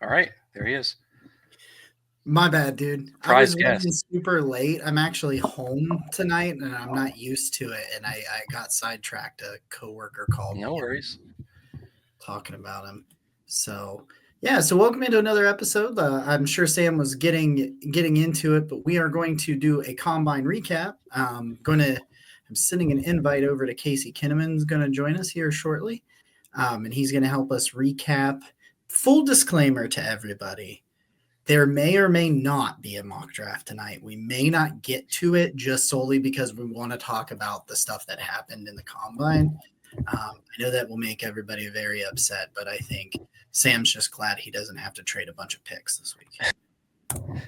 All right, there he is. My bad, dude. I Prize was running guest. super late. I'm actually home tonight, and I'm not used to it. And I got sidetracked. A coworker called No me worries. talking about him. So yeah. So welcome into another episode. I'm sure Sam was getting into it, but we are going to do a combine recap. I'm sending an invite over to Casey Kinnaman's going to join us here shortly, and he's going to help us recap. Full disclaimer to everybody. There may or may not be a mock draft tonight. We may not get to it just solely because we want to talk about the stuff that happened in the combine. I know that will make everybody very upset, but I think Sam's just glad he doesn't have to trade a bunch of picks this week.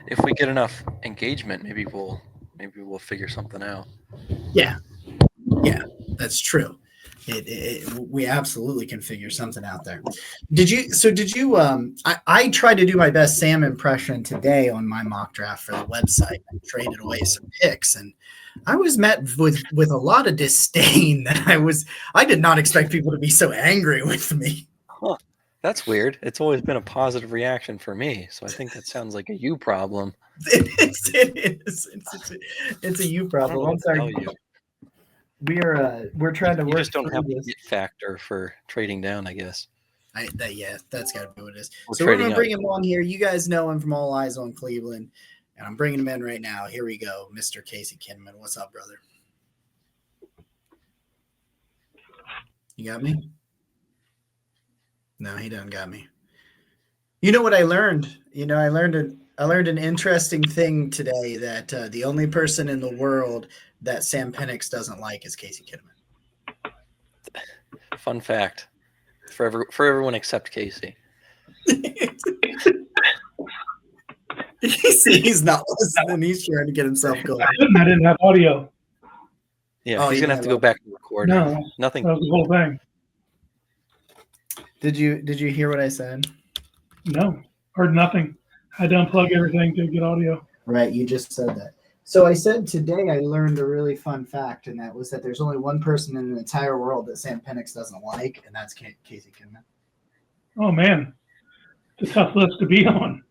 If we get enough engagement, maybe we'll figure something out. Yeah, that's true. We absolutely can figure something out there. Did you? I tried to do my best Sam impression today on my mock draft for the website. I traded away some picks, and I was met with a lot of disdain. I did not expect people to be so angry with me. Huh. That's weird. It's always been a positive reaction for me, so I think that sounds like a you problem. It is. It's a you problem. I'm sorry. We're trying to work. You just don't have this. the it factor for trading down, I guess. That's got to be what it is. So we're going to bring him on here. You guys know him from All Eyes on Cleveland, and I'm bringing him in right now. Here we go, Mr. Casey Kinnaman. What's up, brother? You got me? No, he doesn't got me. You know what I learned? I learned an interesting thing today that the only person in the world that Sam Penix doesn't like is Casey Kinnaman. Fun fact for everyone except Casey. He's not listening. He's trying to get himself going. I didn't have audio. Yeah, he's gonna have to go back and record. No, nothing. That was the whole thing. Did you hear what I said? No, heard nothing. I had to unplug everything to get audio. Right, you just said that. So I said today I learned a really fun fact, and that was that there's only one person in the entire world that Sam Penix doesn't like, and that's Casey Kinnaman. Oh, man. It's a tough list to be on.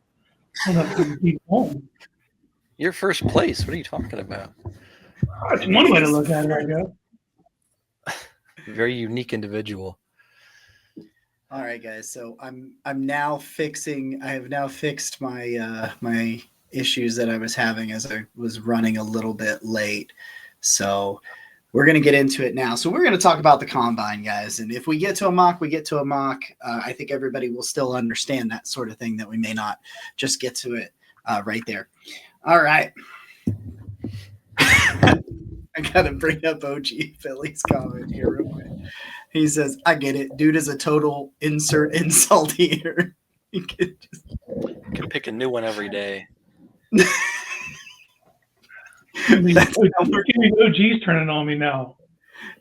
You're first place. What are you talking about? That's one way to look at it, I guess. Very unique individual. All right, guys. So I have now fixed my my issues that I was having as I was running a little bit late. So we're going to get into it now. So we're going to talk about the combine, guys. And if we get to a mock, we get to a mock. I think everybody will still understand that sort of thing, that we may not just get to it right there. All right. I got to bring up OG Philly's comment here real quick. He says, I get it. Dude is a total insult here. You can pick a new one every day. OG's turning on me now.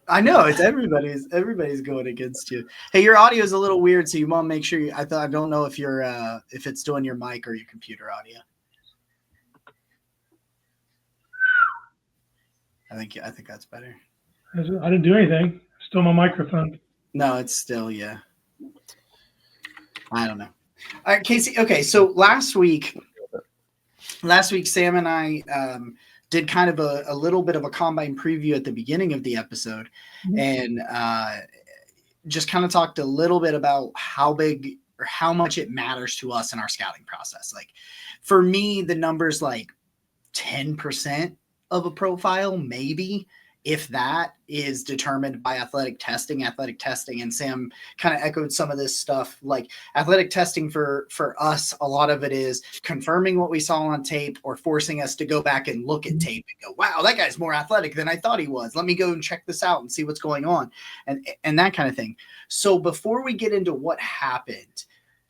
I know, it's everybody's going against you. Hey, your audio is a little weird, so you want to make sure I don't know if you're if it's doing your mic or your computer audio. I think that's better. I didn't do anything. Still my microphone. No, it's still, yeah. I don't know. All right, Casey. Okay, so last week, Sam and I did kind of a little bit of a combine preview at the beginning of the episode, and just kind of talked a little bit about how big or how much it matters to us in our scouting process. Like for me, the number's like 10% of a profile, maybe, if that, is determined by athletic testing. And Sam kind of echoed some of this stuff. Like athletic testing for us, a lot of it is confirming what we saw on tape or forcing us to go back and look at tape and go, wow, that guy's more athletic than I thought he was. Let me go and check this out and see what's going on, and that kind of thing. So before we get into what happened,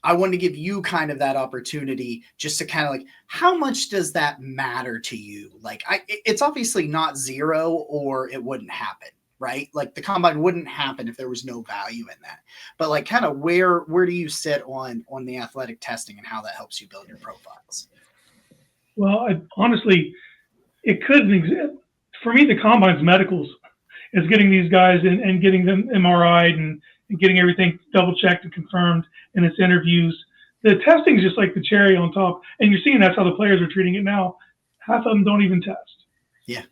I wanted to give you kind of that opportunity just to kind of like, how much does that matter to you? Like, it's obviously not zero or it wouldn't happen, right? Like the combine wouldn't happen if there was no value in that. But like, kind of where do you sit on the athletic testing and how that helps you build your profiles? Well, honestly, it couldn't exist. For me, the combine's medicals is getting these guys in and getting them MRI'd and getting everything double checked and confirmed in its interviews. the testing is just like the cherry on top, and you're seeing that's how the players are treating it now. Half of them don't even test. Yeah.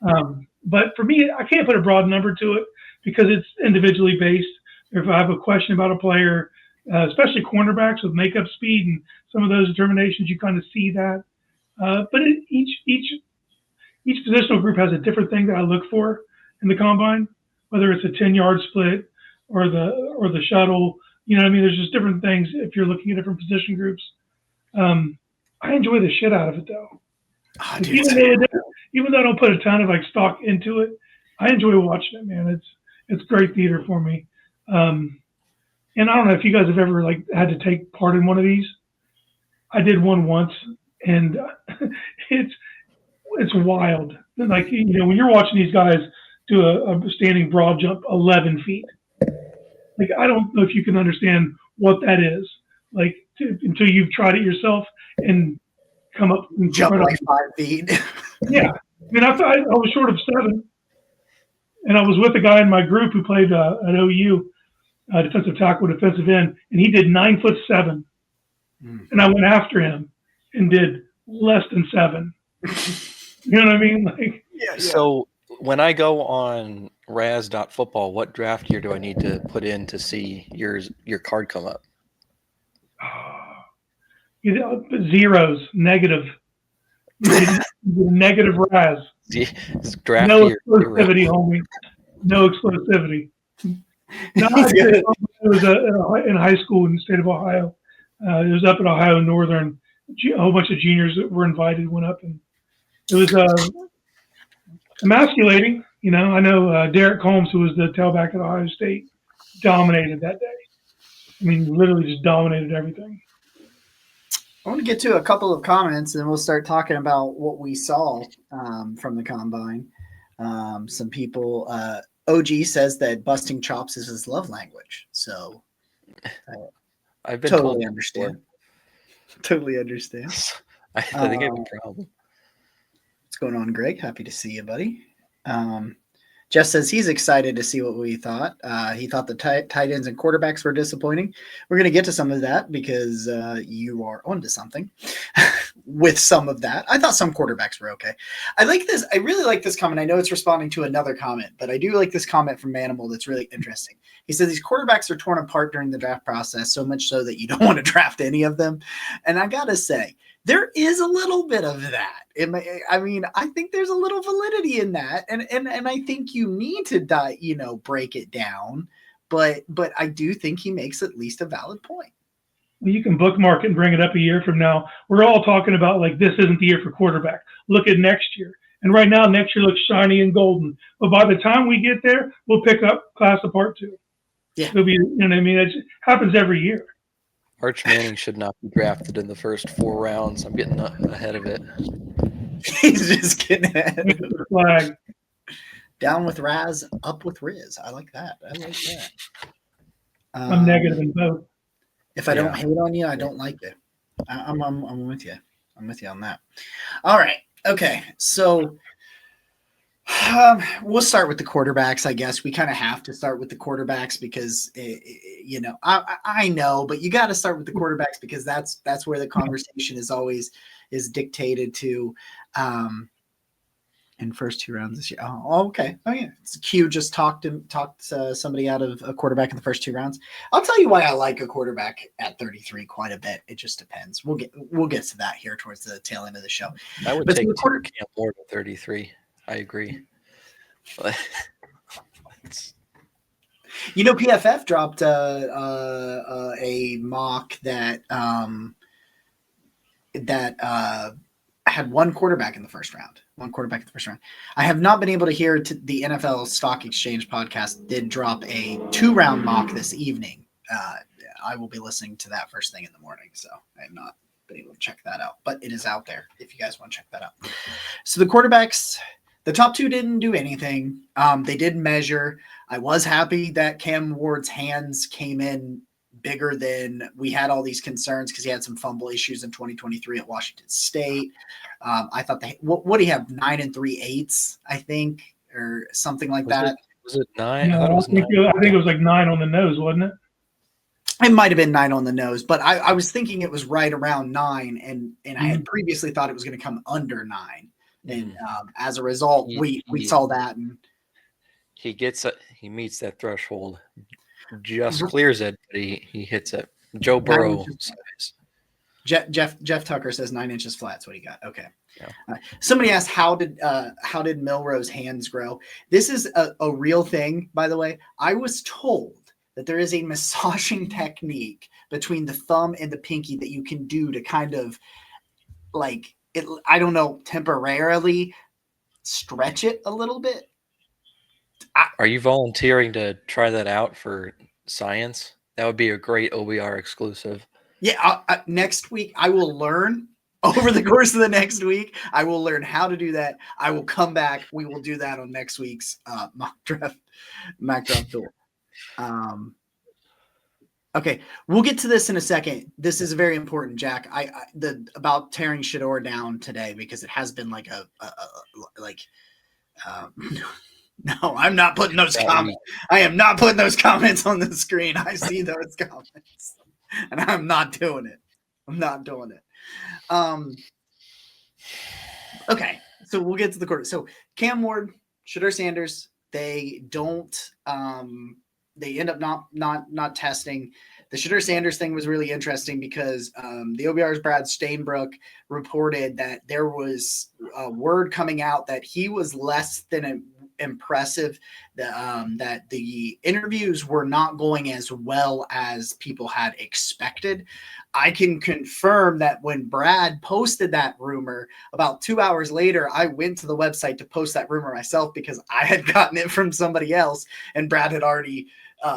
But for me, I can't put a broad number to it because it's individually based. If I have a question about a player, especially cornerbacks with makeup speed and some of those determinations, you kind of see that. But each positional group has a different thing that I look for in the combine, whether it's a 10-yard split or the shuttle. You know what I mean? There's just different things if you're looking at different position groups. I enjoy the shit out of it though. Oh, Even though I don't put a ton of like stock into it, I enjoy watching it, man. It's great theater for me. And I don't know if you guys have ever like had to take part in one of these. I did one once, and it's wild. Like, you know, when you're watching these guys do a standing broad jump 11 feet, like, I don't know if you can understand what that is, like, until you've tried it yourself and come up and jump like 5 feet. Yeah. I mean, I was short of 7, and I was with a guy in my group who played at OU, defensive tackle, defensive end, and he did 9'7", and I went after him and did less than 7. You know what I mean? Like, Yeah. So when I go on raz.football, what draft year do I need to put in to see your card come up? you know, zeros, negative. Negative Raz. Draft No year. explosivity, homie. No explosivity. No, it was in high school in the state of Ohio. It was up at Ohio Northern. A whole bunch of juniors that were invited went up, and it was emasculating. You know, I know Derek Holmes, who was the tailback at Ohio State, dominated that day. I mean, literally just dominated everything. I want to get to a couple of comments, and we'll start talking about what we saw from the combine. Some people, OG says that busting chops is his love language. So I've been totally told understand. Totally understand. I think I have a problem. What's going on, Greg? Happy to see you, buddy. Jeff says he's excited to see what we thought. He thought the tight ends and quarterbacks were disappointing. We're going to get to some of that because you are onto something with some of that. I thought some quarterbacks were okay. I like this. I really like this comment. I know it's responding to another comment, but I do like this comment from Manimal that's really interesting. He says these quarterbacks are torn apart during the draft process, so much so that you don't want to draft any of them. And I got to say, there is a little bit of that. I think there's a little validity in that, and I think you need to break it down. But I do think he makes at least a valid point. Well, you can bookmark it and bring it up a year from now. We're all talking about like this isn't the year for quarterback. Look at next year, and right now next year looks shiny and golden. But by the time we get there, we'll pick up class of part 2. Yeah, it'll be. You know what I mean? It happens every year. Arch Manning should not be drafted in the first 4 rounds. I'm getting ahead of it. He's just getting ahead of the flag. Down with Raz, up with Riz. I like that. I'm negative in both. If I don't hate on you, I don't like it. I'm with you. I'm with you on that. All right. Okay. So we'll start with the quarterbacks, I guess. We kind of have to start with the quarterbacks because, I know, but you got to start with the quarterbacks because that's where the conversation is dictated to in first 2 rounds this year. Oh, okay. Oh, yeah. Q just talked somebody out of a quarterback in the first 2 rounds. I'll tell you why I like a quarterback at 33 quite a bit. It just depends. We'll get to that here towards the tail end of the show. I would take Cam Ward at 33. I agree. PFF dropped a mock that had one quarterback in the first round. I have not been able to hear the NFL Stock Exchange podcast did drop a 2-round mock this evening. I will be listening to that first thing in the morning, so I have not been able to check that out, but it is out there if you guys want to check that out. So the quarterbacks, the top 2 didn't do anything. They did measure. I was happy that Cam Ward's hands came in bigger than we had all these concerns because he had some fumble issues in 2023 at Washington State. I thought what do you have? 9 3/8, I think, or something like that. Was it 9? No, I thought it was 9. I think it was like 9 on the nose, wasn't it? It might have been 9 on the nose, but I was thinking it was right around 9, and I had previously thought it was going to come under 9, and as a result, we saw that, and he meets that threshold, just clears it, but he hits it. Joe Burrow size. Jeff Tucker says 9 inches flat's what he got. Okay. Yeah. Somebody asked how did Milroe's hands grow? This is a real thing, by the way. I was told that there is a massaging technique between the thumb and the pinky that you can do to kind of like it. I don't know, temporarily stretch it a little bit. Are you volunteering to try that out for science? That would be a great OBR exclusive. Yeah, next week I will learn. Over the course of the next week, I will learn how to do that. I will come back. We will do that on next week's mock draft tool. Okay, we'll get to this in a second. This is very important, Jack. About tearing Shedeur down today because it has been like no, I'm not putting those comments. I am not putting those comments on the screen. I see those comments, and I'm not doing it. I'm not doing it. Okay, so we'll get to the quarter. So Cam Ward, Shedeur Sanders, they don't. They end up not testing. The Shedeur Sanders thing was really interesting because the OBR's Brad Stainbrook reported that there was a word coming out that he was less than impressive, that the interviews were not going as well as people had expected. I can confirm that when Brad posted that rumor, about 2 hours later, I went to the website to post that rumor myself because I had gotten it from somebody else, and Brad had already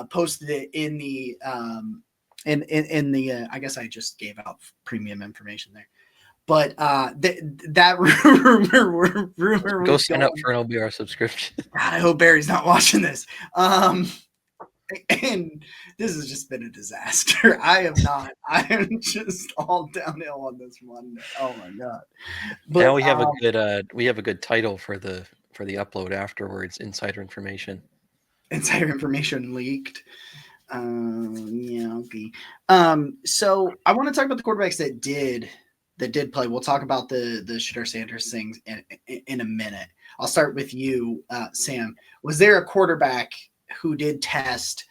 posted it in the I guess I just gave out premium information there. But that rumor go sign up for an OBR subscription. God, I hope Barry's not watching this. And this has just been a disaster. I am just all downhill on this one. Oh my God. But now we have a good title for the upload afterwards. Insider information. Insider information leaked. Yeah, okay. So I want to talk about the quarterbacks that did play. We'll talk about the Shedeur Sanders things in a minute. I'll start with you, Sam. Was there a quarterback who did test,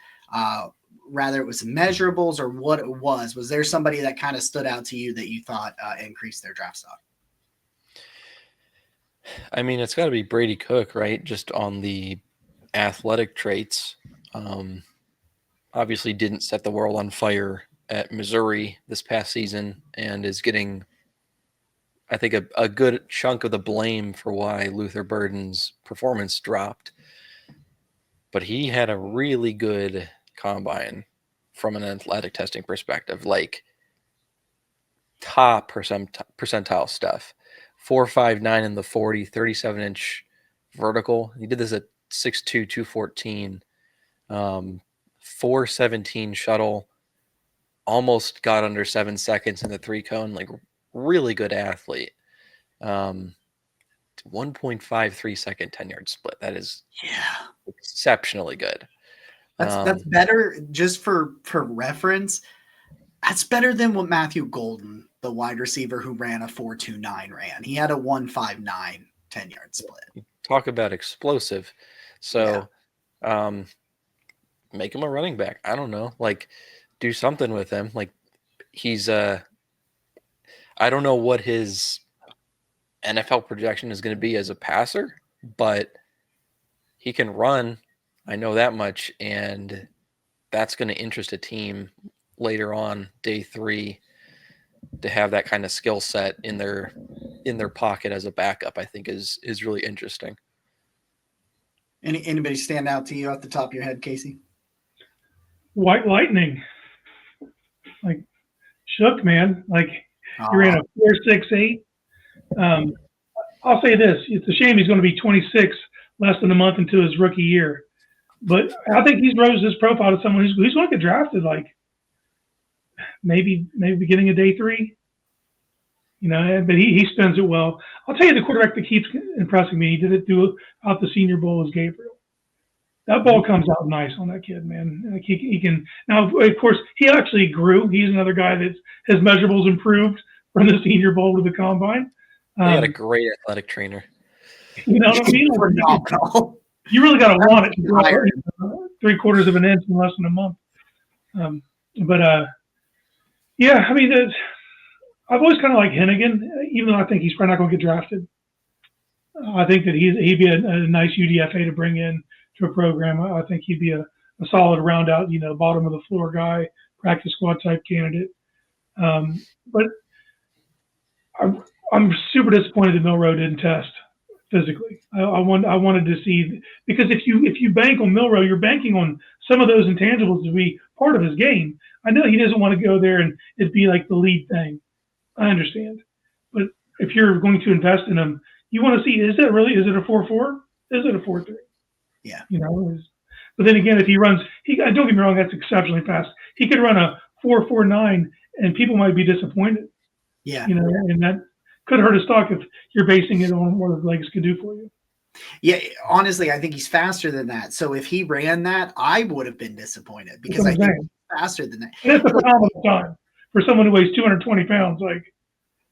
rather it was measurables or what it was? Was there somebody that kind of stood out to you that you thought increased their draft stock? I mean, it's got to be Brady Cook, right? Just on the athletic traits. Obviously didn't set the world on fire at Missouri this past season and is getting, I think, a good chunk of the blame for why Luther Burden's performance dropped. But he had a really good combine from an athletic testing perspective, like top percentile stuff. 4.59 in the 40, 37-inch vertical. He did this at 6'2", 214. 4.17 shuttle, almost got under 7 seconds in the 3-cone, like really good athlete. 1.53 second 10-yard split. That is exceptionally good. That's better, just for reference, that's better than what Matthew Golden, the wide receiver who ran a 4.29 ran. He had a 1.59 10-yard split. Talk about explosive. So make him a running back. I don't know. Like, do something with him. Like, he's I don't know what his NFL projection is going to be as a passer, but he can run. I know that much, and that's going to interest a team later on, day 3, to have that kind of skill set in their pocket as a backup. I think is really interesting. Anybody stand out to you off the top of your head, Casey? White Lightning, like shook, man. Like he ran a 4.68. I'll say this: it's a shame he's going to be 26, less than a month into his rookie year. But I think he's rose his profile to someone who's going to get drafted, like maybe beginning of day 3. You know, but he spends it well. I'll tell you the quarterback that keeps impressing me. He did it throughout the Senior Bowl is Gabriel. That ball comes out nice on that kid, man. Like he can now. Of course, he actually grew. He's another guy that his measurables improved from the Senior Bowl to the combine. They had a great athletic trainer. You know what I mean? Phenomenal. You really got to want it to grow 3/4 of an inch in less than a month. Yeah, I mean, I've always kind of liked Hennigan, even though I think he's probably not going to get drafted. I think that he'd be a nice UDFA to bring in to a program. I think he'd be a solid round out, bottom of the floor guy, practice squad type candidate. But I'm super disappointed that Milroe didn't test physically. I wanted to see, because if you bank on Milroe, you're banking on some of those intangibles to be part of his game. I know he doesn't want to go there and it be like the lead thing. I understand, but if you're going to invest in him, you want to see, is it a 4.4? Is it a 4.3? Yeah. But then again, if he runs, don't get me wrong, that's exceptionally fast. He could run a 4.49 and people might be disappointed. Yeah. And that could hurt his stock if you're basing it on what his legs could do for you. Yeah, honestly, I think he's faster than that. So if he ran that, I would have been disappointed because I think he's faster than that. And it's a phenomenal time for someone who weighs 220 pounds.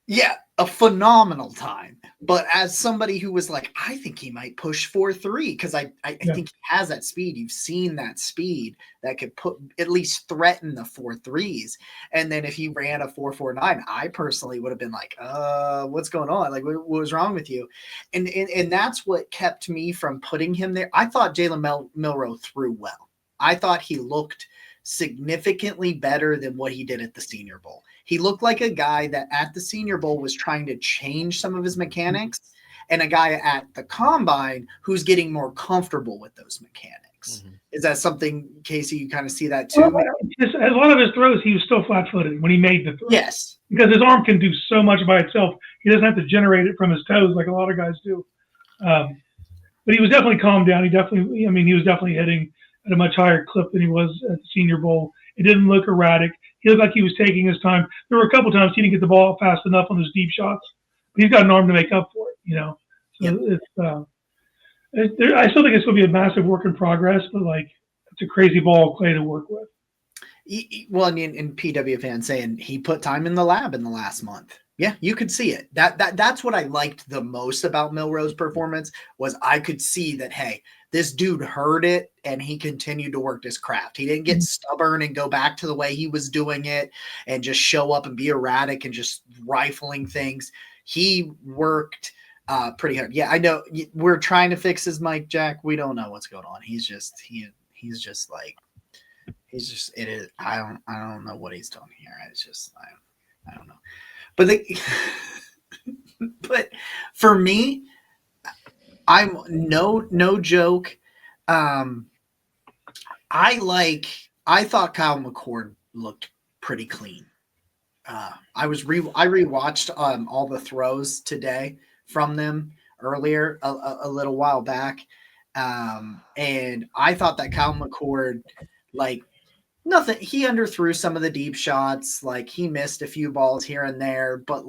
Yeah, a phenomenal time. But as somebody who was like, I think he might push 4.3 because I think he has that speed. You've seen that speed that could at least threaten the 4.3s. And then if he ran a 4.49, I personally would have been like, what's going on? Like, what was wrong with you? And that's what kept me from putting him there. I thought Jalen Milroe threw well. I thought he looked significantly better than what he did at the Senior Bowl. He looked like a guy that at the Senior Bowl was trying to change some of his mechanics, and a guy at the Combine who's getting more comfortable with those mechanics. Mm-hmm. Is that something, Casey, you kind of see that too? Well, a lot of his throws, he was still flat-footed when he made the throw. Yes. Because his arm can do so much by itself. He doesn't have to generate it from his toes like a lot of guys do. But he was definitely calmed down. He was definitely hitting at a much higher clip than he was at the Senior Bowl. It didn't look erratic. He looked like he was taking his time. There were a couple times he didn't get the ball fast enough on those deep shots, but he's got an arm to make up for it, So I still think it's going to be a massive work in progress, but it's a crazy ball of clay to work with. Well, and PW fan saying he put time in the lab in the last month. Yeah, you could see it. That's what I liked the most about Milroe's performance was I could see that, hey, this dude heard it and he continued to work his craft. He didn't get stubborn and go back to the way he was doing it and just show up and be erratic and just rifling things. He worked pretty hard. Yeah, I know we're trying to fix his mic, Jack. We don't know what's going on. He's just it is. I don't know what he's doing here. It's just I don't know. But for me, I'm no joke. I thought Kyle McCord looked pretty clean. I rewatched all the throws today from them earlier a little while back, and I thought that Kyle McCord nothing. He underthrew some of the deep shots. He missed a few balls here and there, but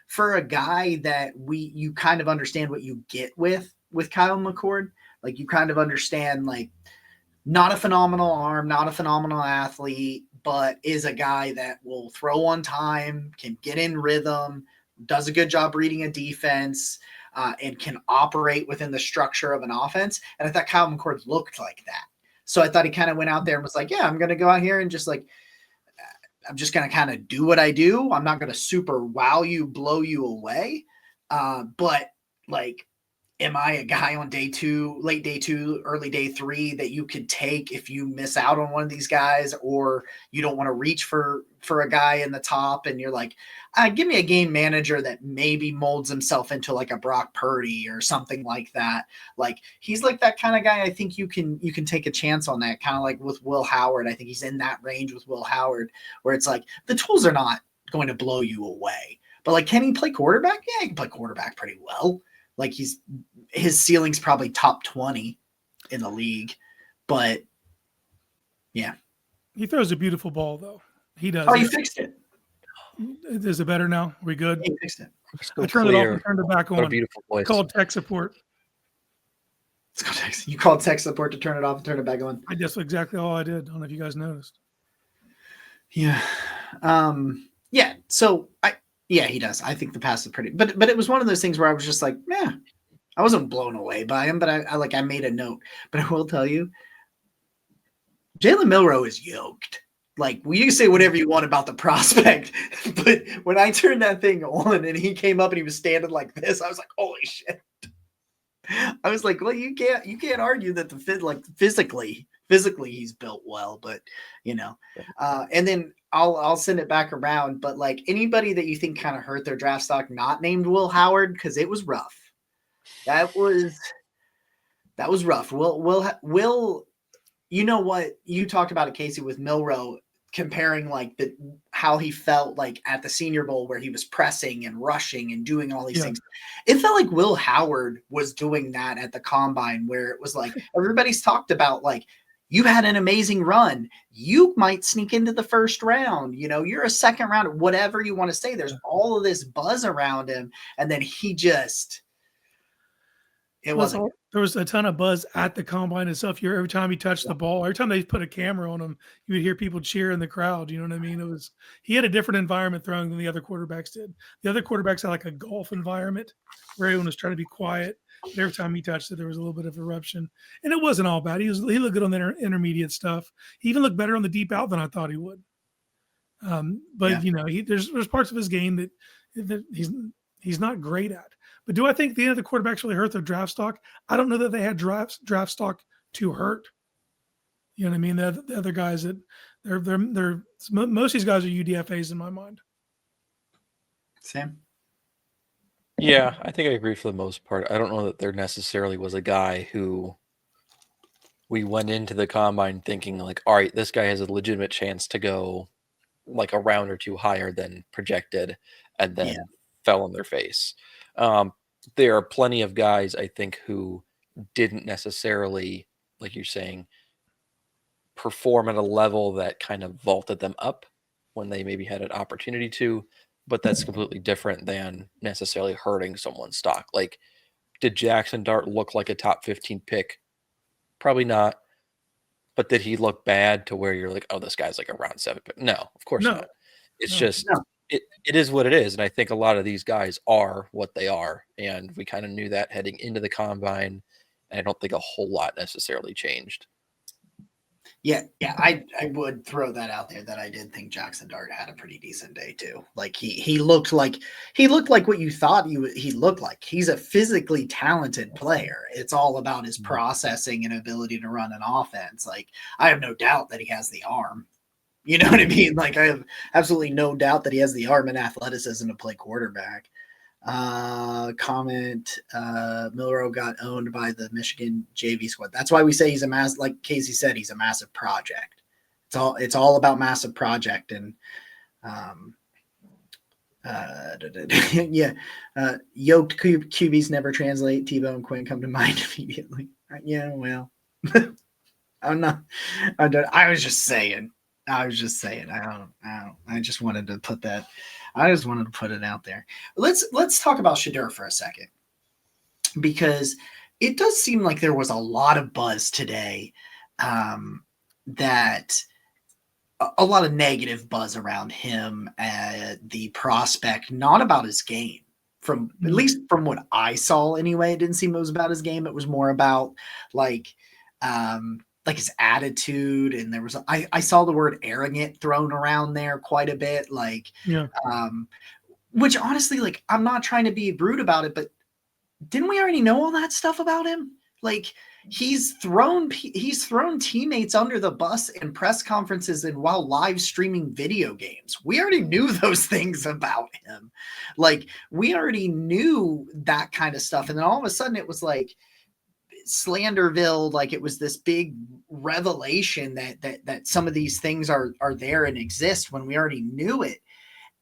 for a guy that you kind of understand what you get with Kyle McCord, you kind of understand, not a phenomenal arm, not a phenomenal athlete, but is a guy that will throw on time, can get in rhythm, does a good job reading a defense, and can operate within the structure of an offense. And I thought Kyle McCord looked like that. So I thought he kind of went out there and was like, yeah, I'm going to go out here and just I'm just going to kind of do what I do. I'm not going to super wow you, blow you away. But am I a guy on day 2, late day 2, early day 3 that you could take if you miss out on one of these guys, or you don't want to reach for a guy in the top and you're like, give me a game manager that maybe molds himself into a Brock Purdy or something like that. He's that kind of guy. I think you can take a chance on that, kind of like with Will Howard. I think he's in that range with Will Howard where it's the tools are not going to blow you away, but can he play quarterback? Yeah, he can play quarterback pretty well. His ceiling's probably top 20 in the league, but yeah. He throws a beautiful ball though. He does. Oh, he fixed it. Is it better now? Are we good? He fixed it. I turned it off and turned it back on. A beautiful voice. Called tech support. Let's go text. You called tech support to turn it off and turn it back on. That's exactly all I did. I don't know if you guys noticed. Yeah. Yeah. So he does. I think the pass is pretty, but it was one of those things where I was just like, yeah, I wasn't blown away by him, but I made a note. But I will tell you, Jalen Milroe is yoked. Like, you can say whatever you want about the prospect, but when I turned that thing on and he came up and he was standing like this, I was like, holy shit. I was like, well, you can't argue that physically he's built well, but and then I'll send it back around. But like, anybody that you think kind of hurt their draft stock, not named Will Howard, because it was rough. That was rough. Will, you know what you talked about it, Casey, with Milroe, comparing like how he felt like at the Senior Bowl where he was pressing and rushing and doing all these things. It felt like Will Howard was doing that at the combine, where it was like everybody's talked about like, you had an amazing run. You might sneak into the first round. You're a second round, whatever you want to say. There's all of this buzz around him. And then he just, it wasn't. There was a ton of buzz at the combine and stuff. Every time he touched the ball, every time they put a camera on him, you would hear people cheer in the crowd. You know what I mean? He had a different environment throwing than the other quarterbacks did. The other quarterbacks had like a golf environment where everyone was trying to be quiet. But every time he touched it, there was a little bit of eruption, and it wasn't all bad. He looked good on the intermediate stuff. He even looked better on the deep out than I thought he would. But there's parts of his game that he's not great at. But do I think the end of the quarterbacks really hurt their draft stock? I don't know that they had draft stock to hurt. You know what I mean? The other guys that they're most of these guys are UDFAs in my mind. Sam? Yeah, I think I agree for the most part. I don't know that there necessarily was a guy who we went into the combine thinking like, all right, this guy has a legitimate chance to go like a round or two higher than projected, and then fell on their face. There are plenty of guys, I think, who didn't necessarily, like you're saying, perform at a level that kind of vaulted them up when they maybe had an opportunity to, but that's completely different than necessarily hurting someone's stock. Like, did Jackson Dart look like a top 15 pick? Probably not. But did he look bad to where you're like, oh, this guy's like a round 7 pick? No, of course not. It's just it is what it is. And I think a lot of these guys are what they are. And we kind of knew that heading into the combine. And I don't think a whole lot necessarily changed. Yeah, I would throw that out there that I did think Jackson Dart had a pretty decent day too. Like he looked like what you thought he looked like. He's a physically talented player. It's all about his processing and ability to run an offense. Like, I have no doubt that he has the arm. You know what I mean? Like, I have absolutely no doubt that he has the arm and athleticism to play quarterback. Comment, Milroe got owned by the Michigan JV squad. That's why we say he's like Casey said, he's a massive project. It's all about massive project. And yoked QBs never translate. Tebow and Quinn come to mind immediately. Yeah, well, I was just saying. I just wanted to put that. I just wanted to put it out there. Let's talk about Shedeur for a second, because it does seem like there was a lot of buzz today, that a lot of negative buzz around him, the prospect, not about his game. From at least from what I saw anyway, it didn't seem it was about his game. It was more about like his attitude, and there was I saw the word arrogant thrown around there quite a bit, which honestly, like, I'm not trying to be rude about it, but didn't we already know all that stuff about him? Like, he's thrown teammates under the bus in press conferences and while live streaming video games. We already knew those things about him. Like, we already knew that kind of stuff, and then all of a sudden it was like Slanderville, like it was this big revelation that some of these things are there and exist when we already knew it.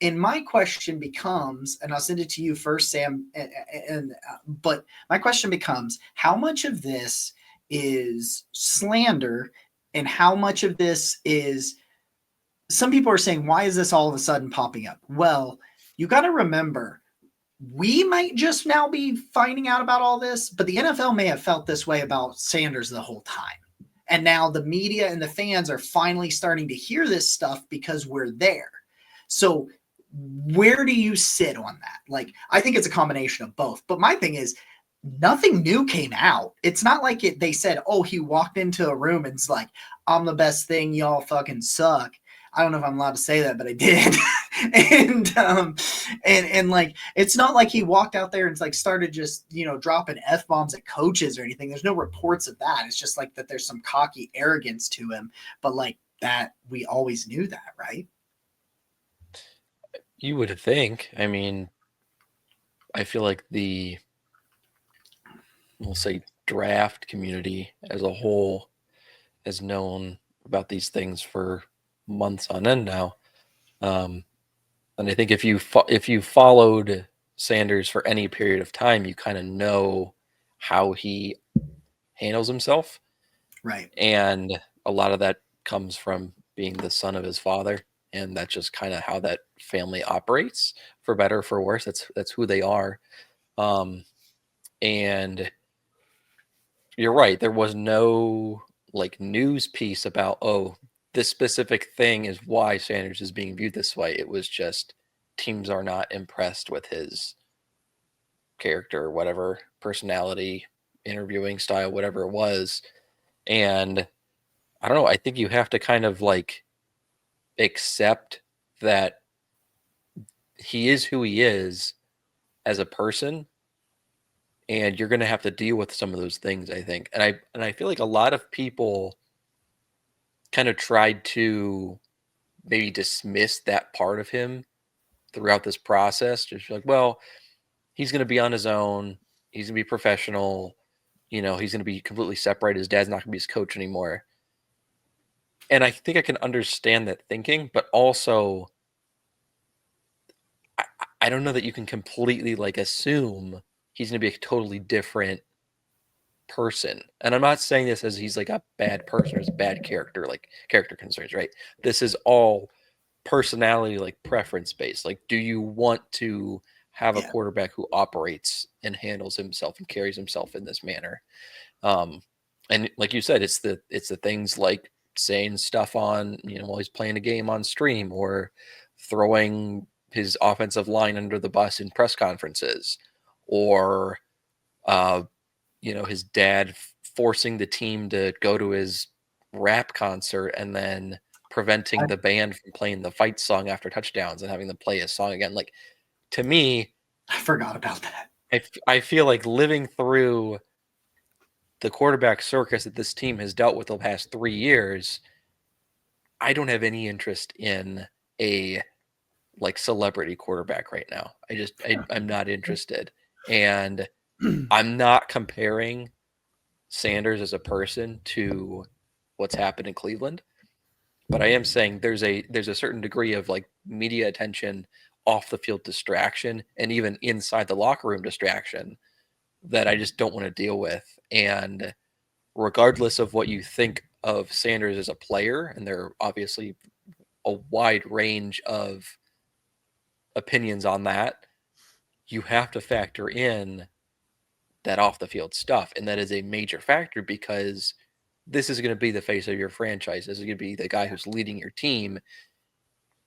And my question becomes, and I'll send it to you first, Sam, but my question becomes, how much of this is slander and how much of this is, some people are saying, why is this all of a sudden popping up? Well, you got to remember, we might just now be finding out about all this, but the NFL may have felt this way about Sanders the whole time. And now the media and the fans are finally starting to hear this stuff because we're there. So where do you sit on that? Like, I think it's a combination of both. But my thing is, nothing new came out. It's not like they said, oh, he walked into a room and it's like, I'm the best thing, y'all fucking suck. I don't know if I'm allowed to say that, but I did. and like, it's not like he walked out there and like started just, dropping F-bombs at coaches or anything. There's no reports of that. It's just like that there's some cocky arrogance to him, but like that, we always knew that, right? You would think. I mean, I feel like we'll say draft community as a whole has known about these things for months on end now. And I think if you followed Sanders for any period of time, you kind of know how he handles himself. Right. And a lot of that comes from being the son of his father. And that's just kind of how that family operates, for better or for worse. That's who they are. And you're right. There was no like news piece about, oh, this specific thing is why Sanders is being viewed this way. It was just teams are not impressed with his character, whatever, personality, interviewing style, whatever it was. And I don't know. I think you have to kind of like accept that he is who he is as a person, and you're going to have to deal with some of those things, I think. And I feel like a lot of people kind of tried to maybe dismiss that part of him throughout this process. Just like, well, he's going to be on his own. He's going to be professional. He's going to be completely separated. His dad's not going to be his coach anymore. And I think I can understand that thinking, but also I don't know that you can completely like assume he's going to be a totally different person. And I'm not saying this as he's like a bad person or as a bad character, like character concerns, right? This is all personality, like preference based. Like, do you want to have a quarterback who operates and handles himself and carries himself in this manner? And like you said, it's the things like saying stuff on, while he's playing a game on stream, or throwing his offensive line under the bus in press conferences, or his dad forcing the team to go to his rap concert and then preventing the band from playing the fight song after touchdowns and having them play his song again. Like, to me, I forgot about that. I feel like living through the quarterback circus that this team has dealt with the past 3 years, I don't have any interest in a like celebrity quarterback right now. I'm not interested. And I'm not comparing Sanders as a person to what's happened in Cleveland, but I am saying there's a certain degree of like media attention, off the field distraction, and even inside the locker room distraction that I just don't want to deal with. And regardless of what you think of Sanders as a player, and there are obviously a wide range of opinions on that, you have to factor in that off the field stuff. And that is a major factor because this is going to be the face of your franchise. This is going to be the guy who's leading your team.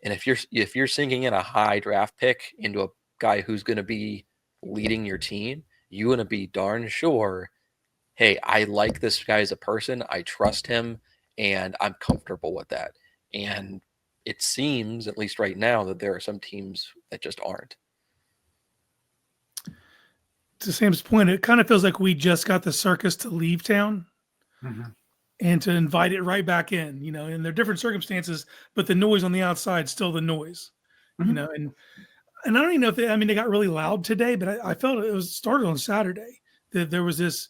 And if you're sinking in a high draft pick into a guy who's going to be leading your team, you want to be darn sure, hey, I like this guy as a person. I trust him and I'm comfortable with that. And it seems, at least right now, that there are some teams that just aren't. To Sam's point, it kind of feels like we just got the circus to leave town and to invite it right back in, and there are different circumstances, but the noise on the outside is still the noise, and I don't even know if they got really loud today, but I felt it was started on Saturday that there was this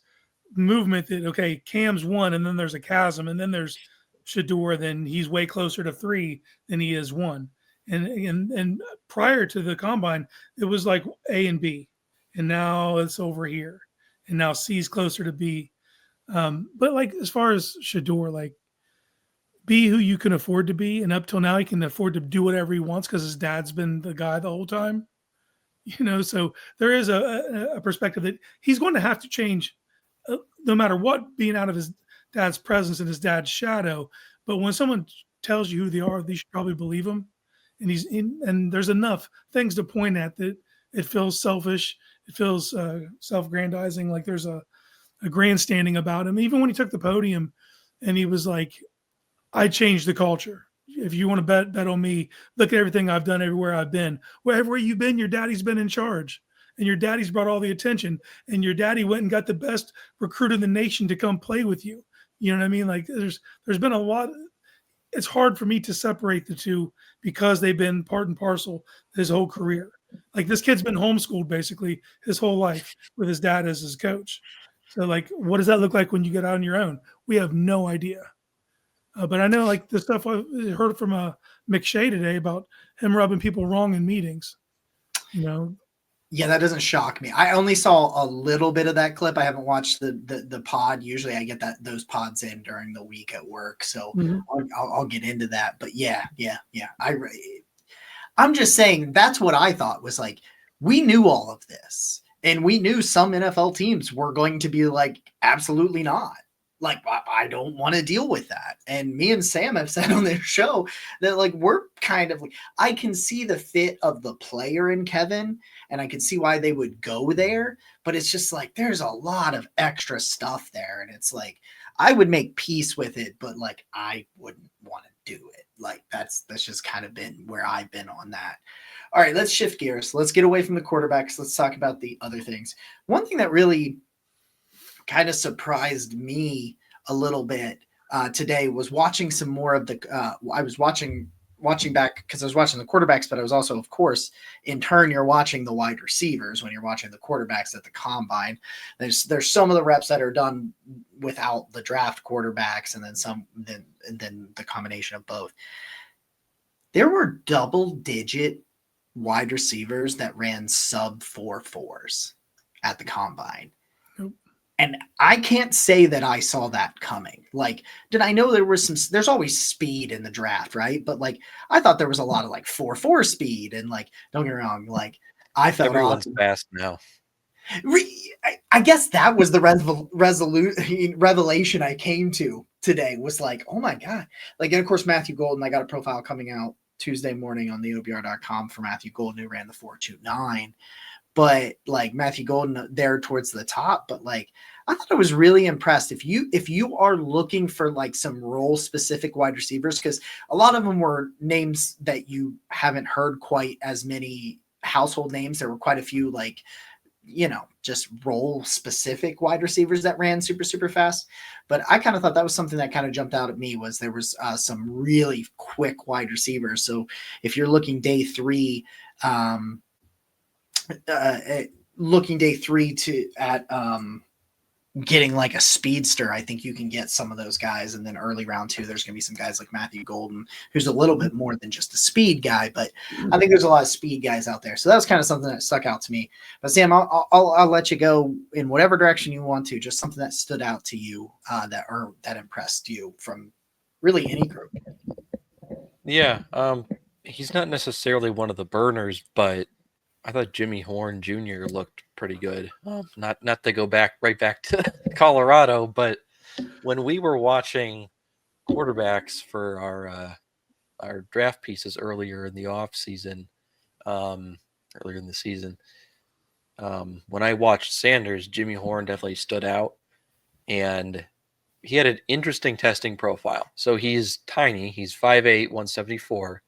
movement that, okay, Cam's 1, and then there's a chasm, and then there's Shador, then he's way closer to 3 than he is 1. And prior to the combine, it was like A and B. And now it's over here. And now C is closer to B. But like, as far as Shador, like, be who you can afford to be. And up till now, he can afford to do whatever he wants because his dad's been the guy the whole time. So there is a perspective that he's going to have to change no matter what, being out of his dad's presence and his dad's shadow. But when someone tells you who they are, you should probably believe them. And there's enough things to point at that it feels selfish. It feels self-grandizing. Like there's a grandstanding about him. Even when he took the podium and he was like, I changed the culture. If you want to bet on me, look at everything I've done everywhere I've been. Wherever you've been, your daddy's been in charge. And your daddy's brought all the attention. And your daddy went and got the best recruit in the nation to come play with you. You know what I mean? Like there's been a lot. It's hard for me to separate the two because they've been part and parcel his whole career. Like this kid's been homeschooled basically his whole life with his dad as his coach. So like, what does that look like when you get out on your own? We have no idea. But I know like the stuff I heard from McShay today about him rubbing people wrong in meetings, Yeah, that doesn't shock me. I only saw a little bit of that clip. I haven't watched the pod. Usually I get those pods in during the week at work. So I'll get into that. But yeah. I'm just saying that's what I thought was like, we knew all of this. And we knew some NFL teams were going to be like, absolutely not. Like, I don't want to deal with that. And me and Sam have said on their show that like, we're kind of like, I can see the fit of the player in Kevin and I can see why they would go there, but it's just like, there's a lot of extra stuff there. And it's like, I would make peace with it, but like, I wouldn't want to do it. Like that's just kind of been where I've been on that. All right, let's shift gears. Let's get away from the quarterbacks. Let's talk about the other things. One thing that really kind of surprised me a little bit today was watching some more of the I was watching back because I was watching the quarterbacks, but I was also, of course, in turn, you're watching the wide receivers when you're watching the quarterbacks at the combine. There's some of the reps that are done without the draft quarterbacks, and then the combination of both. There were double-digit wide receivers that ran sub 4.4s at the combine. And I can't say that I saw that coming. Like, did I know there's always speed in the draft, right? But like, I thought there was a lot of like 4.4 speed and like, don't get me wrong. Like I felt everyone's fast now. I guess that was the revelation I came to today was like, oh my God. Like, and of course, Matthew Golden, I got a profile coming out Tuesday morning on the OBR.com for Matthew Golden, who ran the 4.29. But like Matthew Golden there towards the top, but like I thought I was really impressed. If you are looking for like some role specific wide receivers, because a lot of them were names that you haven't heard quite as many household names. There were quite a few like, just role specific wide receivers that ran super, super fast. But I kind of thought that was something that kind of jumped out at me was there was some really quick wide receivers. So if you're looking day three, looking day three at getting like a speedster, I think you can get some of those guys. And then early round 2, there's going to be some guys like Matthew Golden, who's a little bit more than just a speed guy, but I think there's a lot of speed guys out there. So that was kind of something that stuck out to me. But Sam, I'll let you go in whatever direction you want to, just something that stood out to you that impressed you from really any group. Yeah. He's not necessarily one of the burners, but I thought Jimmy Horn Jr. looked pretty good. Not to go right back to Colorado, but when we were watching quarterbacks for our draft pieces earlier in the off season, earlier in the season, when I watched Sanders, Jimmy Horn definitely stood out, and he had an interesting testing profile. So he's tiny. He's 5'8", 174.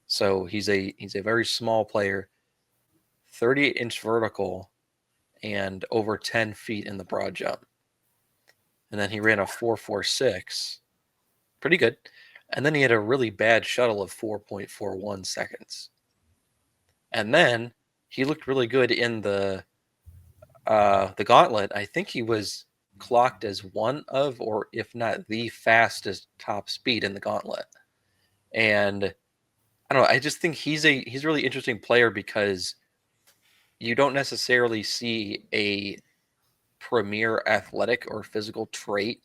So he's a very small player. 38-inch vertical and over 10 feet in the broad jump. And then he ran a 4.46. Pretty good. And then he had a really bad shuttle of 4.41 seconds. And then he looked really good in the gauntlet. I think he was clocked as one of, or if not the fastest top speed in the gauntlet. And I don't know, I just think he's a really interesting player because you don't necessarily see a premier athletic or physical trait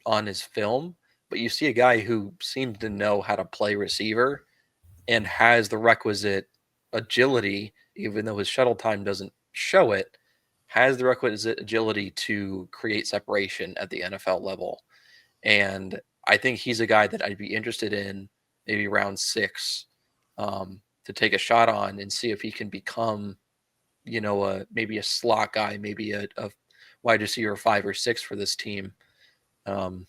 on his film, but you see a guy who seems to know how to play receiver and has the requisite agility even though his shuttle time doesn't show it, has the requisite agility to create separation at the NFL level. And I think he's a guy that I'd be interested in maybe round 6 to take a shot on and see if he can become, maybe a slot guy, maybe a wide receiver 5 or 6 for this team. And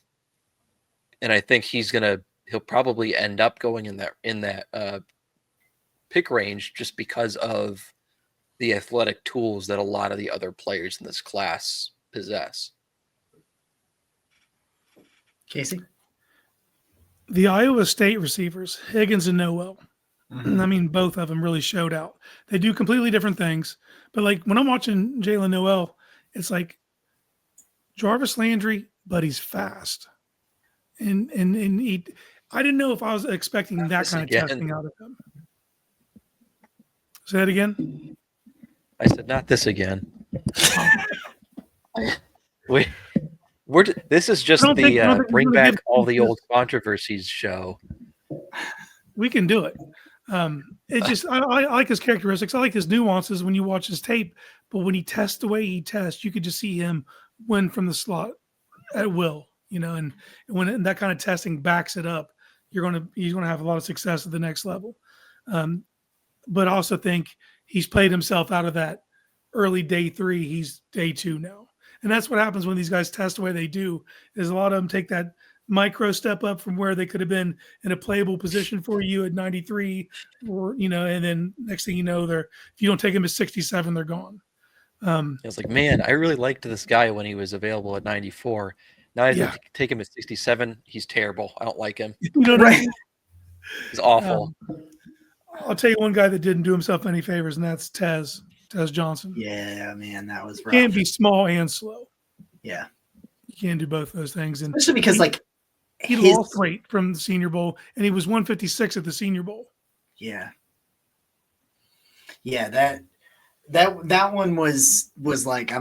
I think he'll probably end up going in that pick range just because of the athletic tools that a lot of the other players in this class possess. Casey? The Iowa State receivers, Higgins and Noel. Mm-hmm. I mean, both of them really showed out. They do completely different things. But like when I'm watching Jalen Noel, it's like Jarvis Landry, but he's fast. And I didn't know if I was expecting that kind of testing out of him. Say that again. I said, not this again. This is just the bring back all the old controversies show. We can do it. It just I like his characteristics. I like his nuances when you watch his tape. But when he tests the way he tests, you could just see him win from the slot at will. And when that kind of testing backs it up, he's gonna have a lot of success at the next level. But I also think he's played himself out of that early day 3. He's day 2 now. And that's what happens when these guys test the way they do, is a lot of them take that micro step up from where they could have been in a playable position for you at 93, or, and then next thing you know, if you don't take them at 67, they're gone. I was like, man, I really liked this guy when he was available at 94. Now I take him at 67. He's terrible. I don't like him. Right. He's awful. I'll tell you one guy that didn't do himself any favors, and that's Tez Johnson. Yeah, man, that was rough. Can't be small and slow. Yeah. You can't do both those things. And especially because he lost weight from the Senior Bowl, and he was 156 at the Senior Bowl. Yeah. Yeah, that one was like,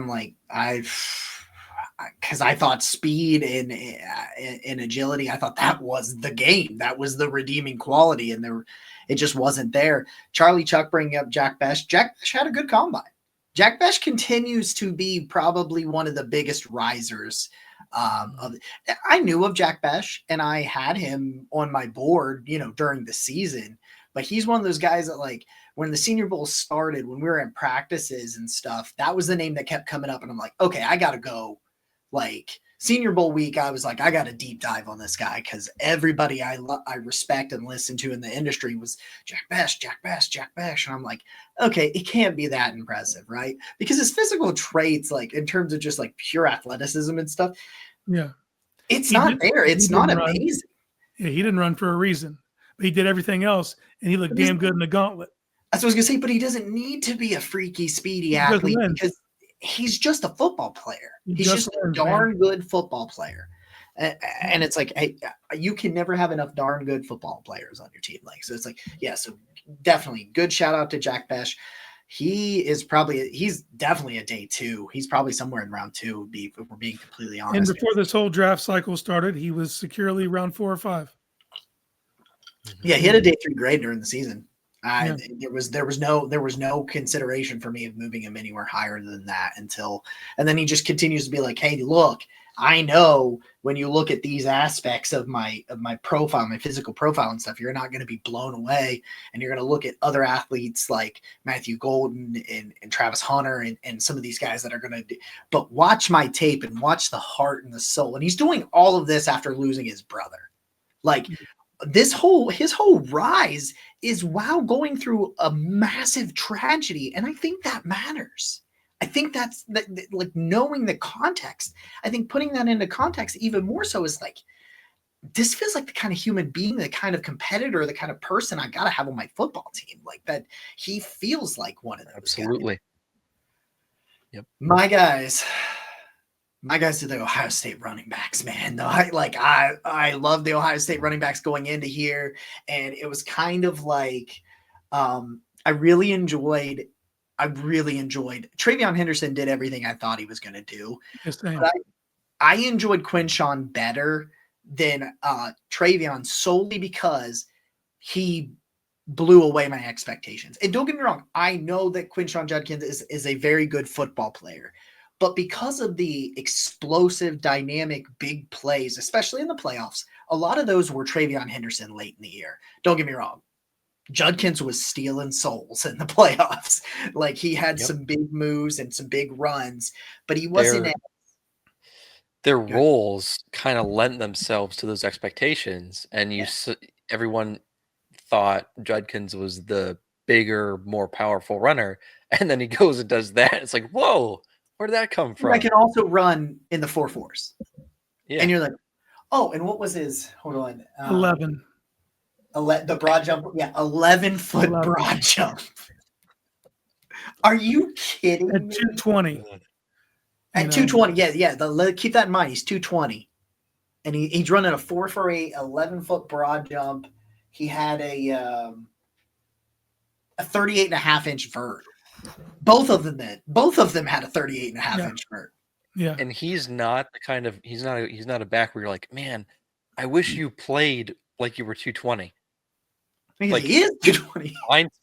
because I thought speed and agility, I thought that was the game. That was the redeeming quality, and it just wasn't there. Charlie Chuck bringing up Jack Besh. Jack Besh had a good combine. Jack Besh continues to be probably one of the biggest risers. I knew of Jack Besh, and I had him on my board, during the season. But he's one of those guys that, when the Senior Bowl started, when we were in practices and stuff, that was the name that kept coming up. And I'm like, okay, I got to go. Senior Bowl week, I was like, I got to deep dive on this guy, because everybody I respect and listen to in the industry was Jack Besh. And I'm like, okay, it can't be that impressive, right? Because his physical traits, in terms of just pure athleticism and stuff, it's not there. It's not amazing. Yeah, he didn't run for a reason, but he did everything else, and he looked damn good in the gauntlet. That's what I was gonna say, but he doesn't need to be a freaky, speedy athlete, because he's just a football player. He's just a darn good football player. And it's like, hey, you can never have enough darn good football players on your team. So it's like, yeah, so definitely good shout out to Jack Besh. He's definitely a day 2. He's probably somewhere in round 2, if we're being completely honest. And before this whole draft cycle started, he was securely round 4 or 5. Yeah, he had a day 3 grade during the season. There was no consideration for me of moving him anywhere higher than that and then he just continues to be like, hey, look, I know when you look at these aspects of my profile, my physical profile and stuff, you're not going to be blown away, and you're going to look at other athletes like Matthew Golden and Travis Hunter and some of these guys that are going to but watch my tape and watch the heart and the soul. And he's doing all of this after losing his brother. His whole rise is while going through a massive tragedy. And I think that matters. I think that's knowing the context. I think putting that into context even more so is this feels like the kind of human being, the kind of competitor, the kind of person I got to have on my football team. That he feels like one of those. Absolutely. Guys. Yep. My guys are the Ohio State running backs, man. I love the Ohio State running backs going into here, and it was kind of I really enjoyed Travion Henderson did everything I thought he was going to do. But I enjoyed Quinshawn better than Travion solely because he blew away my expectations. And don't get me wrong, I know that Quinshon Judkins is a very good football player, but because of the explosive, dynamic, big plays, especially in the playoffs, a lot of those were Travion Henderson late in the year. Don't get me wrong. Judkins was stealing souls in the playoffs. Like he had some big moves and some big runs, but he wasn't. Their roles kind of lent themselves to those expectations, and everyone thought Judkins was the bigger, more powerful runner, and then he goes and does that. It's like, whoa, where did that come from? I can also run in the 4.4s. Yeah, and you're like, oh, and what was his? Hold on, 11. The broad jump. Yeah, 11-foot broad jump. Are you kidding? At 220. At 220, yeah. Keep that in mind. He's 220, and he's running a 4.48, 11-foot broad jump. He had a 38.5-inch vert. Both of them had a 38.5-inch vert. Yeah, and he's not a back where you're like, man, I wish you played like you were 220. Because he is 220.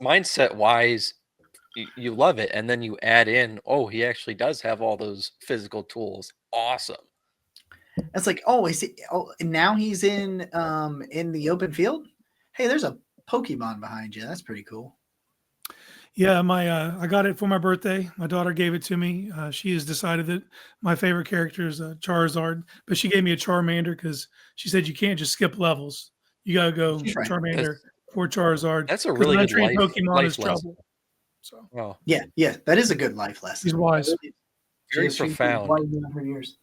Mindset wise, you love it, and then you add in, oh, he actually does have all those physical tools. Awesome. It's like, now he's in the open field. Hey, there's a Pokemon behind you. That's pretty cool. Yeah, I got it for my birthday. My daughter gave it to me. She has decided that my favorite character is Charizard, but she gave me a Charmander because she said you can't just skip levels. You gotta go Charmander for Charizard. That's a really good Pokemon is lesson. Trouble. So yeah, that is a good life lesson. She's wise. Very profound. Wise beyond her years.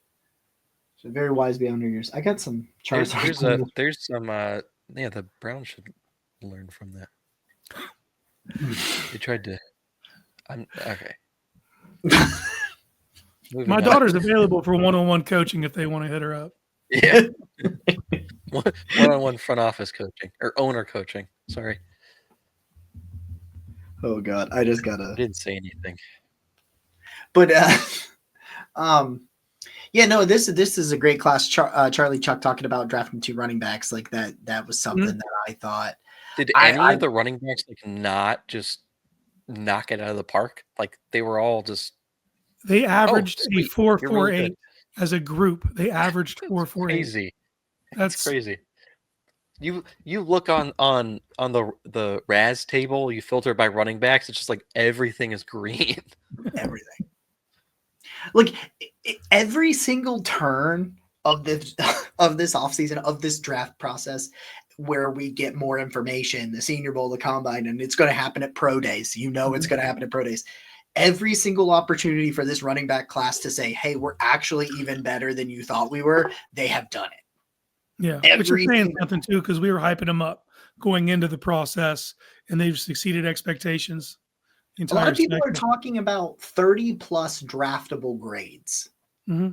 She's very wise beyond her years. I got some Charizard. There's some the Browns should learn from that. They tried to. Okay. My daughter's available for one-on-one coaching if they want to hit her up. Yeah. One-on-one front office coaching or owner coaching. Sorry. Oh God, I just gotta. I didn't say anything. But this is a great class. Charlie Chuck talking about drafting 2 running backs like that. That was something that I thought. Did any of the running backs not just knock it out of the park? Like they were all just. They averaged a 4.48 as a group. They averaged 4.48. Crazy. That's crazy. You look on the RAS table. You filter by running backs. It's just like everything is green. Everything. Like every single turn of this offseason, of this draft process, where we get more information, the Senior Bowl, the Combine, and it's going to happen at Pro Days. It's going to happen at Pro Days. Every single opportunity for this running back class to say, hey, we're actually even better than you thought we were, they have done it. Yeah, which is saying something too, because we were hyping them up going into the process, and they've exceeded expectations. A lot of people are talking about 30+ draftable grades. Mm-hmm.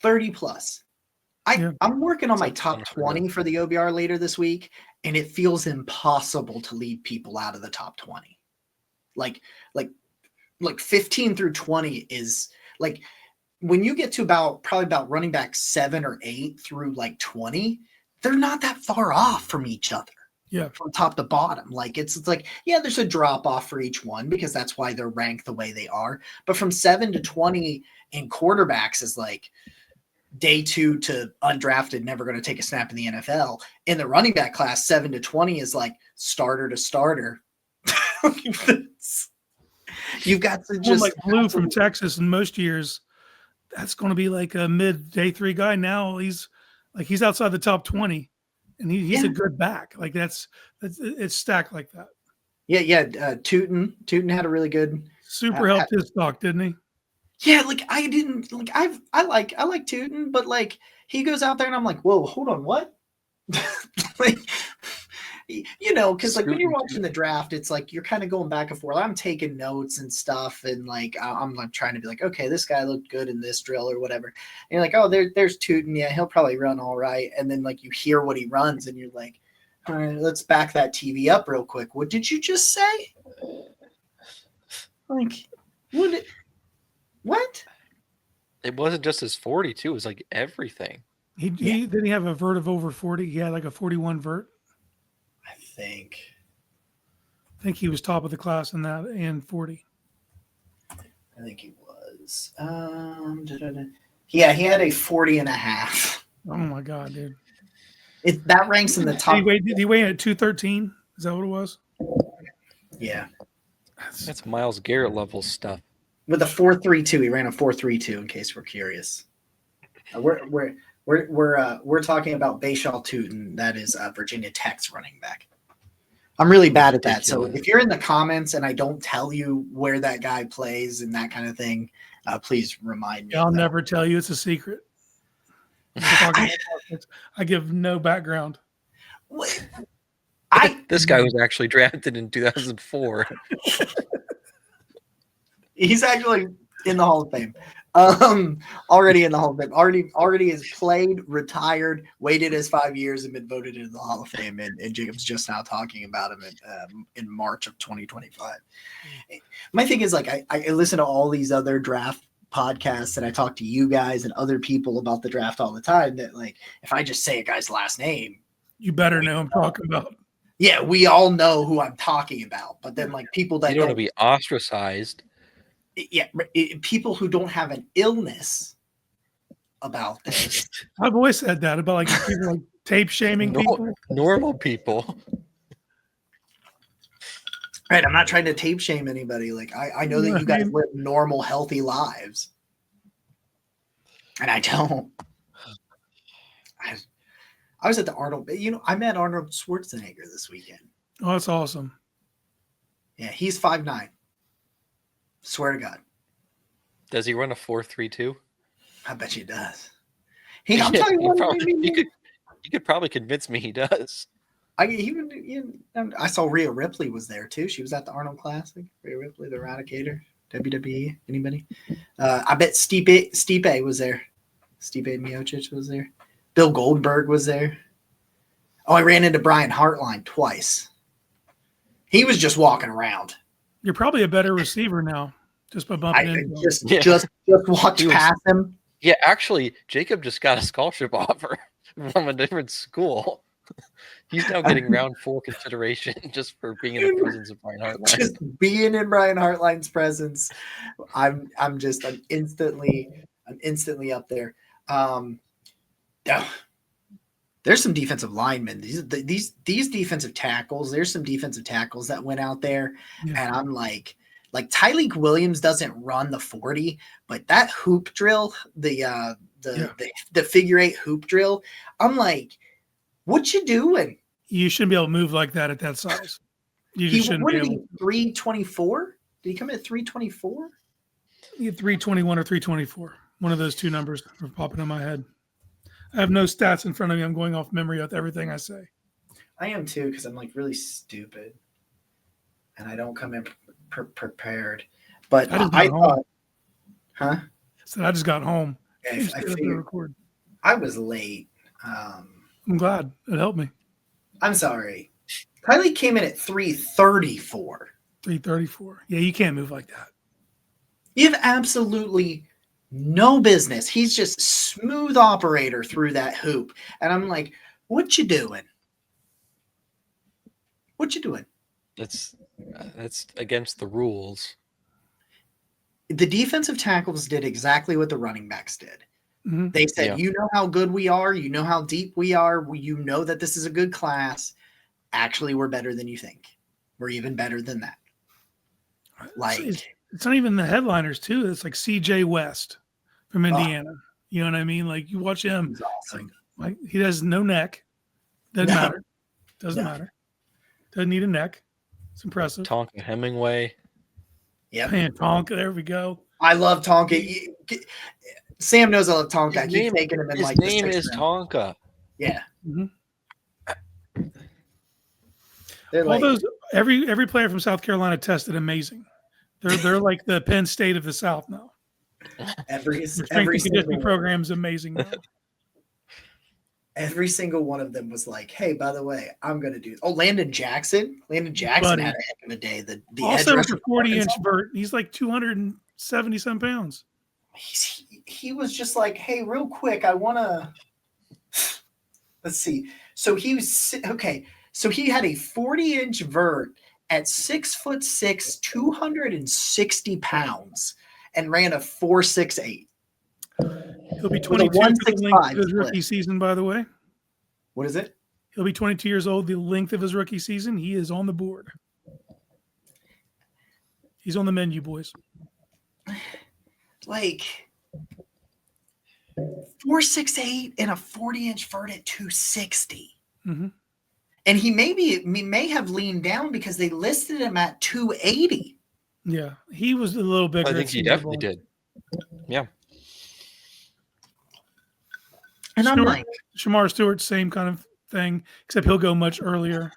30+. I'm working on my top 20 for the OBR later this week, and it feels impossible to leave people out of the top 20. Like 15 through 20 is like when you get to probably about running back 7 or 8 through like 20, they're not that far off from each other. Yeah, from top to bottom. Like it's like, yeah, there's a drop off for each one because that's why they're ranked the way they are. But from 7 to 20 in quarterbacks is like day 2 to undrafted, never going to take a snap in the NFL. In the running back class, 7 to 20 is like starter to starter. You've got to just like Blue from Texas. In most years, that's going to be like a mid day 3 guy. Now he's outside the top 20, and he's a good back. Like it's stacked like that. Yeah. Tootin had a really good super helped his stock, didn't he? Yeah, like I didn't like I like Tootin, but like he goes out there and I'm like, whoa, hold on, what? Like, because like when you're watching the draft, it's like you're kind of going back and forth. I'm taking notes and stuff, and like I'm like trying to be like, okay, this guy looked good in this drill or whatever. And you're like, oh, there's Tootin, yeah, he'll probably run all right. And then like you hear what he runs, and you're like, all right, let's back that TV up real quick. What did you just say? Like, what? It wasn't just his 42. It was like everything. He didn't he have a vert of over 40. He had like a 41 vert. I think. think he was top of the class in that and 40. I think he was. Yeah, he had a 40 and a half. Oh my God, dude. That ranks in the top. Did he weigh in at 213? Is that what it was? Yeah. That's Myles Garrett level stuff. With a 4.32, he ran a 4.32. In case we're curious, we're talking about Bashaw Tootin. That is Virginia Tech's running back. I'm really bad at that. So if you're in the comments and I don't tell you where that guy plays and that kind of thing, please remind me. I'll never tell you. It's a secret. I give no background. This guy was actually drafted in 2004. He's actually in the Hall of Fame. Already in the Hall of Fame. Already has played, retired, waited his 5 years, and been voted into the Hall of Fame. And Jacob's just now talking about him in March of 2025. My thing is, like, I listen to all these other draft podcasts and I talk to you guys and other people about the draft all the time. That, like, if I just say a guy's last name, you better know I'm talking about. Yeah, we all know who I'm talking about. But then, like, people that you don't want to be ostracized. Yeah, people who don't have an illness about this. I've always said that about, like, people like tape shaming people. Normal people. Right, I'm not trying to tape shame anybody. Like, I know that you guys live normal, healthy lives, and I don't. I was at the Arnold. I met Arnold Schwarzenegger this weekend. Oh, that's awesome. Yeah, he's 5'9". Swear to God. Does he run a 4.32? I bet he does. I'm telling you what, you could probably convince me he does. I saw Rhea Ripley was there too. She was at the Arnold Classic. Rhea Ripley, the Eradicator, WWE. Anybody? I bet Stipe was there. Stipe Miocic was there. Bill Goldberg was there. Oh, I ran into Brian Hartline twice. He was just walking around. You're probably a better receiver now, just by bumping into him. Just watch past him. Yeah, actually, Jacob just got a scholarship offer from a different school. He's now getting round 4 consideration just for being in the presence of Brian Hartline. Just being in Brian Hartline's presence, I'm instantly up there. There's some defensive linemen. These defensive tackles. There's some defensive tackles that went out there, and I'm like Tyleek Williams doesn't run the 40, but that hoop drill, the figure 8 hoop drill, I'm like, what you doing? You shouldn't be able to move like that at that size. You just shouldn't be able. 324? Did he come in at 324? 321 or 324. One of those two numbers are popping in my head. I have no stats in front of me. I'm going off memory with everything I say. I am too, because I'm like really stupid, and I don't come in prepared. But I thought, huh? So I just got home. Yeah, I was late. I'm glad it helped me. I'm sorry. Kylie came in at 334. 334. Yeah, you can't move like that. You have absolutely no business. He's just smooth operator through that hoop. And I'm like, what you doing? What you doing? That's against the rules. The defensive tackles did exactly what the running backs did. Mm-hmm. They said, you know how good we are. You know how deep we are. You know that this is a good class. Actually, we're better than you think. We're even better than that. Like, it's not even the headliners too. It's like CJ West from Indiana. You know what I mean? Like, you watch him. He's awesome. Like he has no neck. Doesn't matter. Doesn't matter. Doesn't need a neck. It's impressive. Tonka Hemingway. Yeah. Man, Tonka. There we go. I love Tonka. Sam knows I love Tonka. I keep taking him in his like his name is Tonka. Yeah. Mm-hmm. They're all those every player from South Carolina tested amazing. They're like the Penn State of the South now. Every conditioning program is amazing now. Every single one of them was like, "Hey, by the way, I'm going to do." Oh, Landon Jackson had a heck of a day. The also with a 40-inch vert, he's like 270 some pounds. He was just like, "Hey, real quick, I want to." Let's see. So he was okay. So he had a 40-inch vert at 6'6", 260 pounds, and ran a 4.68. He'll be With a 22 for the length 1.65 of his split. rookie season, by the way. What is it? He'll be 22 years old the length of his rookie season. He is on the board. He's on the menu, boys. Like 4.68 and a 40-inch vert at 260. Mm-hmm. And he may have leaned down because they listed him at 280. Yeah, he was a little bigger. I think he definitely did. Yeah. And I'm like, Shamar Stewart, same kind of thing, except he'll go much earlier.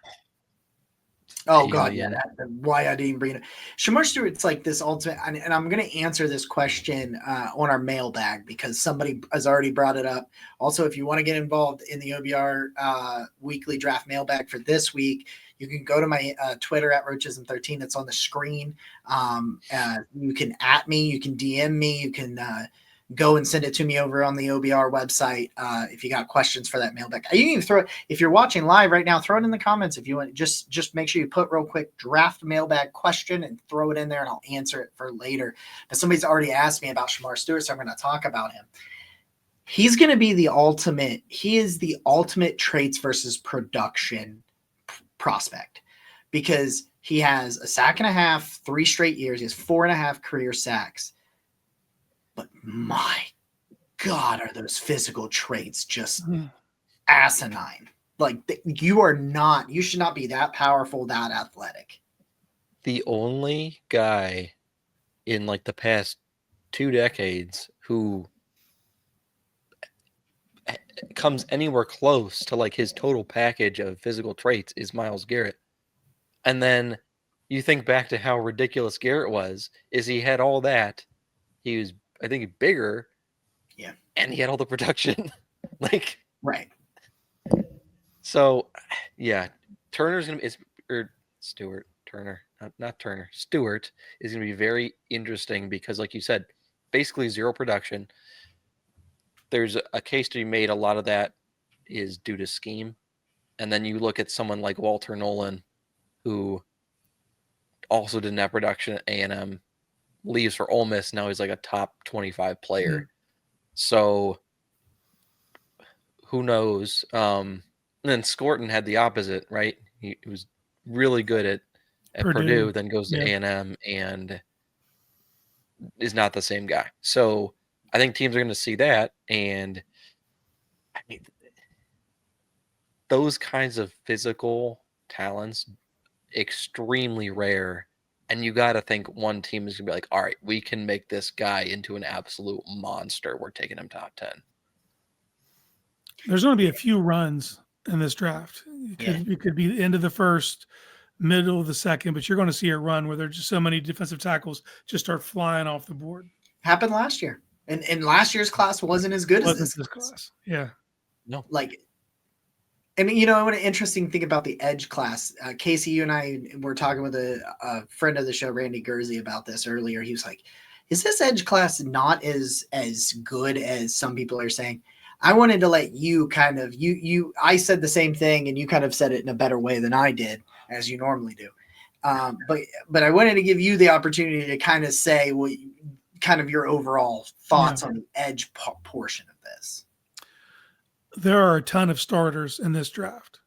oh God, yeah. Why I didn't bring it. Shamar Stewart's like this ultimate, and I'm going to answer this question on our mailbag because somebody has already brought it up. Also, if you want to get involved in the OBR weekly draft mailbag for this week, you can go to my Twitter at Roachism13. It's on the screen. You can @ me, you can DM me, you can go and send it to me over on the OBR website if you got questions for that mailbag. You can even throw it if you're watching live right now. Throw it in the comments if you want. Just make sure you put real quick draft mailbag question and throw it in there, and I'll answer it for later. But somebody's already asked me about Shamar Stewart, so I'm going to talk about him. He's going to be the ultimate. He is the ultimate traits versus production prospect because he has a sack and a half, 3 straight years. He has 4.5 career sacks. But my God, are those physical traits just asinine? Like you should not be that powerful, that athletic. The only guy in like the past 2 decades who comes anywhere close to like his total package of physical traits is Myles Garrett. And then you think back to how ridiculous Garrett was, is he had all that. He was, I think, bigger. Yeah. And he had all the production. Like, right. So, yeah, Turner's going to be, Stewart, Turner, not Turner, Stewart is going to be very interesting because, like you said, basically zero production. There's a case to be made. A lot of that is due to scheme. And then you look at someone like Walter Nolan, who also didn't have production at A&M, leaves for Ole Miss. Now he's like a top 25 player. So who knows? And then Scorton had the opposite, right? He was really good at Purdue, then goes to A&M and is not the same guy. So I think teams are going to see that. And I mean, those kinds of physical talents, extremely rare. And you got to think one team is going to be like, all right, we can make this guy into an absolute monster. We're taking him top 10. There's going to be a few runs in this draft. It could be the end of the first, middle of the second, but you're going to see a run where there's just so many defensive tackles just start flying off the board. Happened last year. And last year's class wasn't as good as this class. Yeah. No. Like, and you know, what an interesting thing about the edge class, Casey, you and I were talking with a friend of the show, Randy Gursey, about this earlier. He was like, is this edge class not as good as some people are saying? I wanted to let you kind of, I said the same thing and you kind of said it in a better way than I did, as you normally do. But I wanted to give you the opportunity to kind of say kind of your overall thoughts on the edge portion of this. There are a ton of starters in this draft.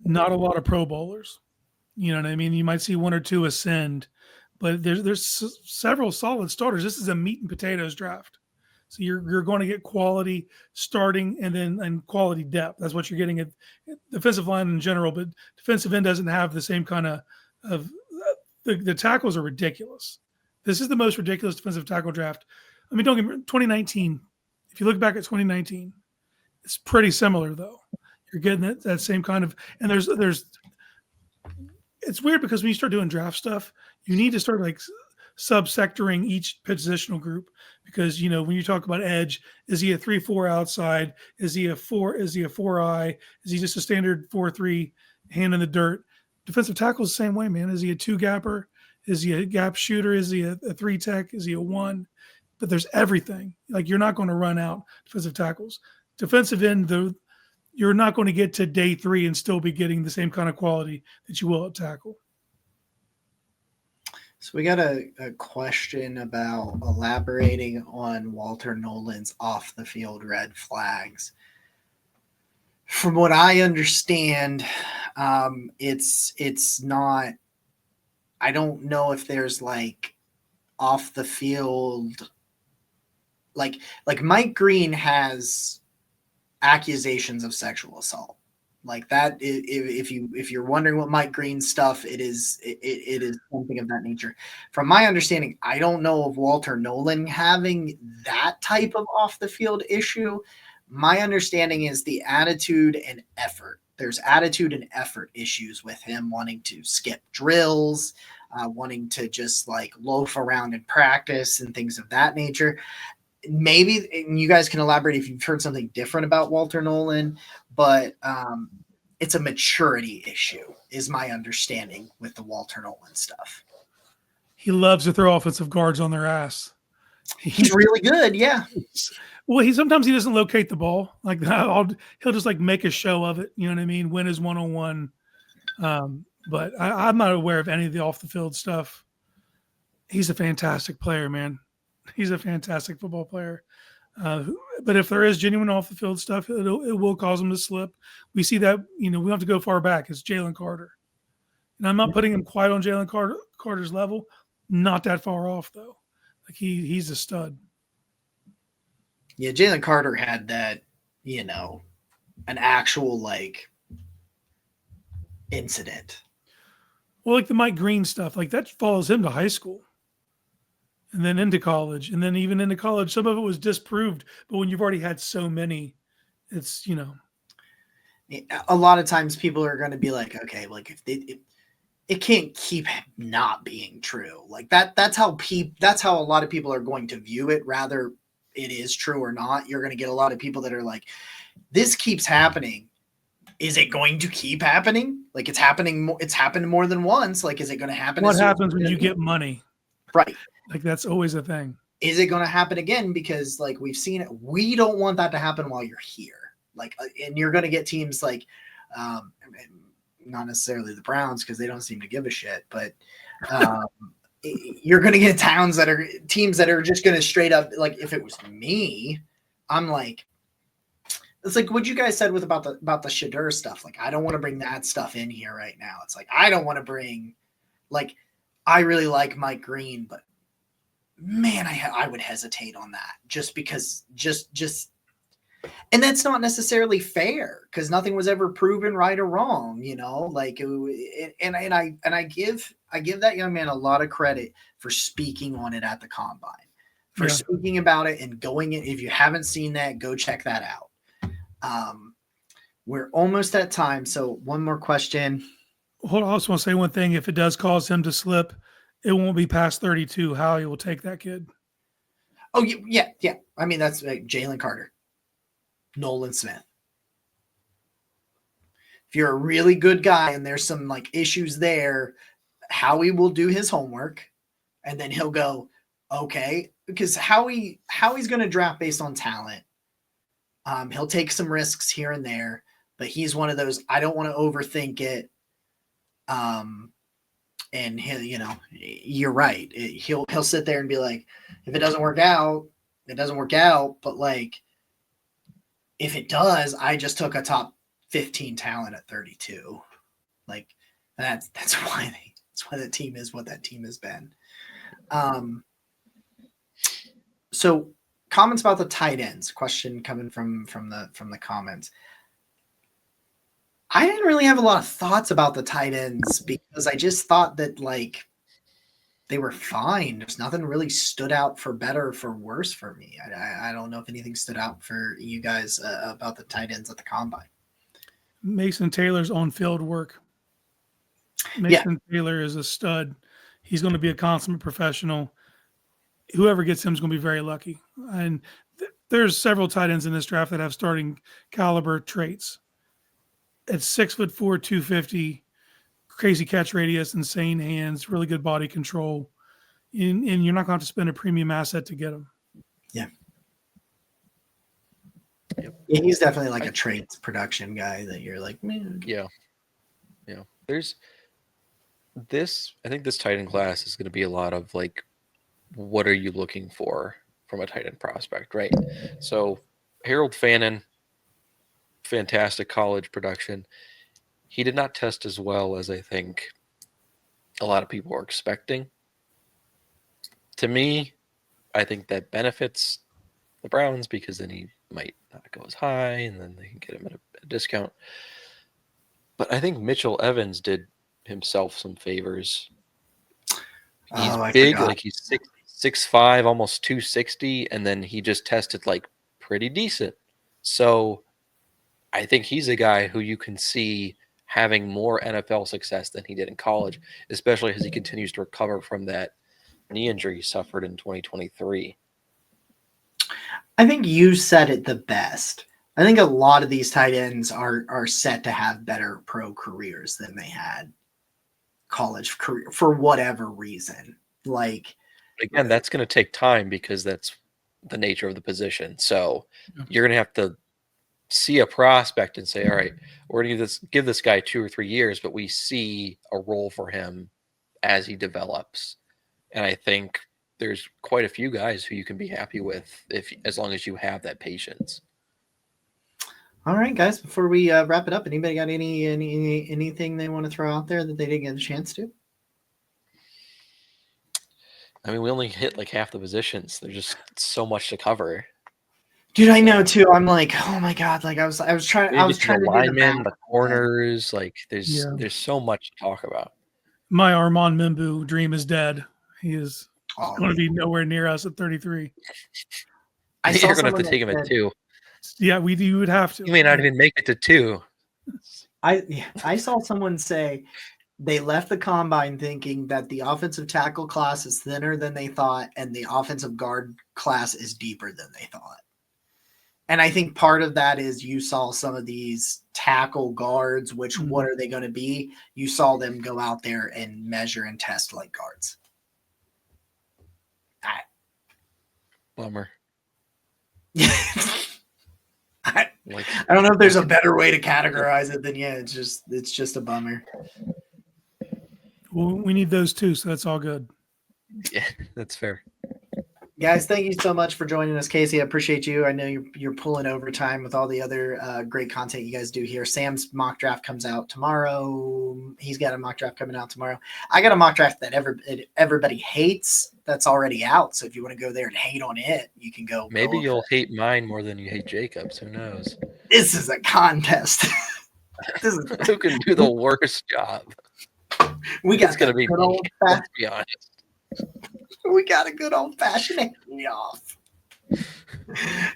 Not a lot of Pro Bowlers. You know what I mean? You might see 1 or 2 ascend, but there's several solid starters. This is a meat and potatoes draft. So you're going to get quality starting and quality depth. That's what you're getting at defensive line in general, but defensive end doesn't have the same kind of the tackles are ridiculous. This is the most ridiculous defensive tackle draft. I mean, don't get me 2019. If you look back at 2019, it's pretty similar though. You're getting that same kind of, and there's it's weird because when you start doing draft stuff, you need to start like subsectoring each positional group because, you know, when you talk about edge, is he a 3-4 outside? Is he a 4? Is he a 4-eye? Is he just a standard 4-3 hand in the dirt? Defensive tackle is the same way, man. Is he a 2-gapper? Is he a gap shooter? Is he a 3-tech? Is he a 1? But there's everything. Like, you're not going to run out defensive tackles. Defensive end, though, you're not going to get to day 3 and still be getting the same kind of quality that you will at tackle. So we got a question about elaborating on Walter Nolan's off the field red flags. From what I understand, it's not. I don't know if there's like off the field, like Mike Green has accusations of sexual assault. Like that, if you're wondering what Mike Green's stuff, it is something of that nature. From my understanding, I don't know of Walter Nolan having that type of off the field issue. My understanding is the attitude and effort. There's attitude and effort issues with him wanting to skip drills, wanting to just like loaf around in practice and things of that nature. Maybe, and you guys can elaborate if you've heard something different about Walter Nolan, but it's a maturity issue, is my understanding with the Walter Nolan stuff. He loves to throw offensive guards on their ass. He's really good, yeah. Well, sometimes he doesn't locate the ball. Like he'll just like make a show of it. You know what I mean? Win his 1-on-1. But I'm not aware of any of the off the field stuff. He's a fantastic player, man. He's a fantastic football player. But if there is genuine off the field stuff, it will cause him to slip. We see that, we don't have to go far back. It's Jalen Carter. And I'm not putting him quite on Jalen Carter's level. Not that far off, though. Like he's a stud. Yeah, Jalen Carter had that, an actual like incident. Well, like the Mike Green stuff, like that follows him to high school. And then into college, and then even into college, some of it was disproved. But when you've already had so many, it's a lot of times people are going to be like, okay, like if it can't keep not being true, like that's how a lot of people are going to view it. Rather, it is true or not. You're going to get a lot of people that are like, this keeps happening. Is it going to keep happening? Like it's happening. It's happened more than once. Like, is it going to happen? What happens when you get money? Right. Like that's always a thing. Is it going to happen again? Because like we've seen it, we don't want that to happen while you're here. Like, and you're going to get teams like, not necessarily the Browns because they don't seem to give a shit, but you're going to get teams that are just going to straight up, like if it was me, I'm like, it's like what you guys said about the Shadur stuff. Like, I don't want to bring that stuff in here right now. It's like, I don't want to bring, like, I really like Mike Green, but man, I would hesitate on that just because and that's not necessarily fair because nothing was ever proven right or wrong, like, and I give that young man a lot of credit for speaking on it at the combine, for speaking about it and going in. If you haven't seen that, go check that out. We're almost at time. So one more question. Hold on, I also want to say one thing. If it does cause him to slip, it won't be past 32. Howie will take that kid. Oh, yeah. I mean, that's like Jalen Carter, Nolan Smith. If you're a really good guy and there's some like issues there, Howie will do his homework and then he'll go, okay, because Howie's going to draft based on talent. He'll take some risks here and there, but he's one of those, I don't want to overthink it. And you're right. He'll sit there and be like, if it doesn't work out, it doesn't work out. But like, if it does, I just took a top 15 talent at 32. Like that's why the team is what that team has been. So comments about the tight ends. Question coming from the comments. I didn't really have a lot of thoughts about the tight ends because I just thought that like they were fine. There's nothing really stood out for better or for worse for me. I don't know if anything stood out for you guys about the tight ends at the combine. Mason Taylor's on-field work. Mason Taylor is a stud. He's going to be a consummate professional. Whoever gets him is going to be very lucky. And there's several tight ends in this draft that have starting caliber traits. At 6'4", 250, crazy catch radius, insane hands, really good body control, and you're not going to have to spend a premium asset to get him. Yeah. Yeah, he's definitely like a traits production guy that you're like, man. Yeah. There's I think this tight end class is going to be a lot of like, what are you looking for from a tight end prospect, right? So Harold Fannin, fantastic college production. He did not test as well as I think a lot of people are expecting. To me, I think that benefits the Browns because then he might not go as high and then they can get him at a discount. But I think Mitchell Evans did himself some favors. He's Oh, I big, forgot. like he's 6'5", almost 260, and then he just tested like pretty decent. So I think he's a guy who you can see having more NFL success than he did in college, especially as he continues to recover from that knee injury he suffered in 2023. I think you said it the best. I think a lot of these tight ends are set to have better pro careers than they had college career for whatever reason. Like, Again, that's going to take time because that's the nature of the position. So you're going to have to see a prospect and say, all right, we're going to give this guy 2 or 3 years, but we see a role for him as he develops. And I think there's quite a few guys who you can be happy with as long as you have that patience. all right, guys, before we wrap it up, anybody got anything they want to throw out there that they didn't get a chance to? I mean, we only hit like half the positions. There's just so much to cover. Dude, I know too. I'm like, oh my god! Like I was trying to do the linemen, math. the corners. Like there's so much to talk about. My Armand Mimbu dream is dead. He is going to be nowhere near us at 33. You're going to have to take him at 2. Yeah, you would have to. You may not even make it to 2. I saw someone say they left the combine thinking that the offensive tackle class is thinner than they thought, and the offensive guard class is deeper than they thought. And I think part of that is you saw some of these tackle guards, which what are they going to be? You saw them go out there and measure and test like guards. Bummer. I don't know if there's a better way to categorize it than it's just a bummer. Well, we need those too, so that's all good. Yeah, that's fair. Guys, thank you so much for joining us, Casey. I appreciate you. I know you're pulling overtime with all the other great content you guys do here. Sam's mock draft comes out tomorrow. He's got a mock draft coming out tomorrow. I got a mock draft that everybody hates that's already out. So if you want to go there and hate on it, you can go. Maybe you'll hate mine more than you hate Jacob's. Who knows? This is a contest. Who can do the worst job? We got it's going to be me. Let's be honest. We got a good old-fashioned hand off.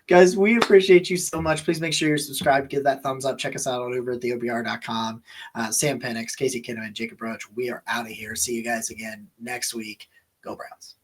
Guys, we appreciate you so much. Please make sure you're subscribed. Give that thumbs up. Check us out over at theobr.com. Sam Penix, Casey Kinnaman, Jacob Roach. We are out of here. See you guys again next week. Go Browns.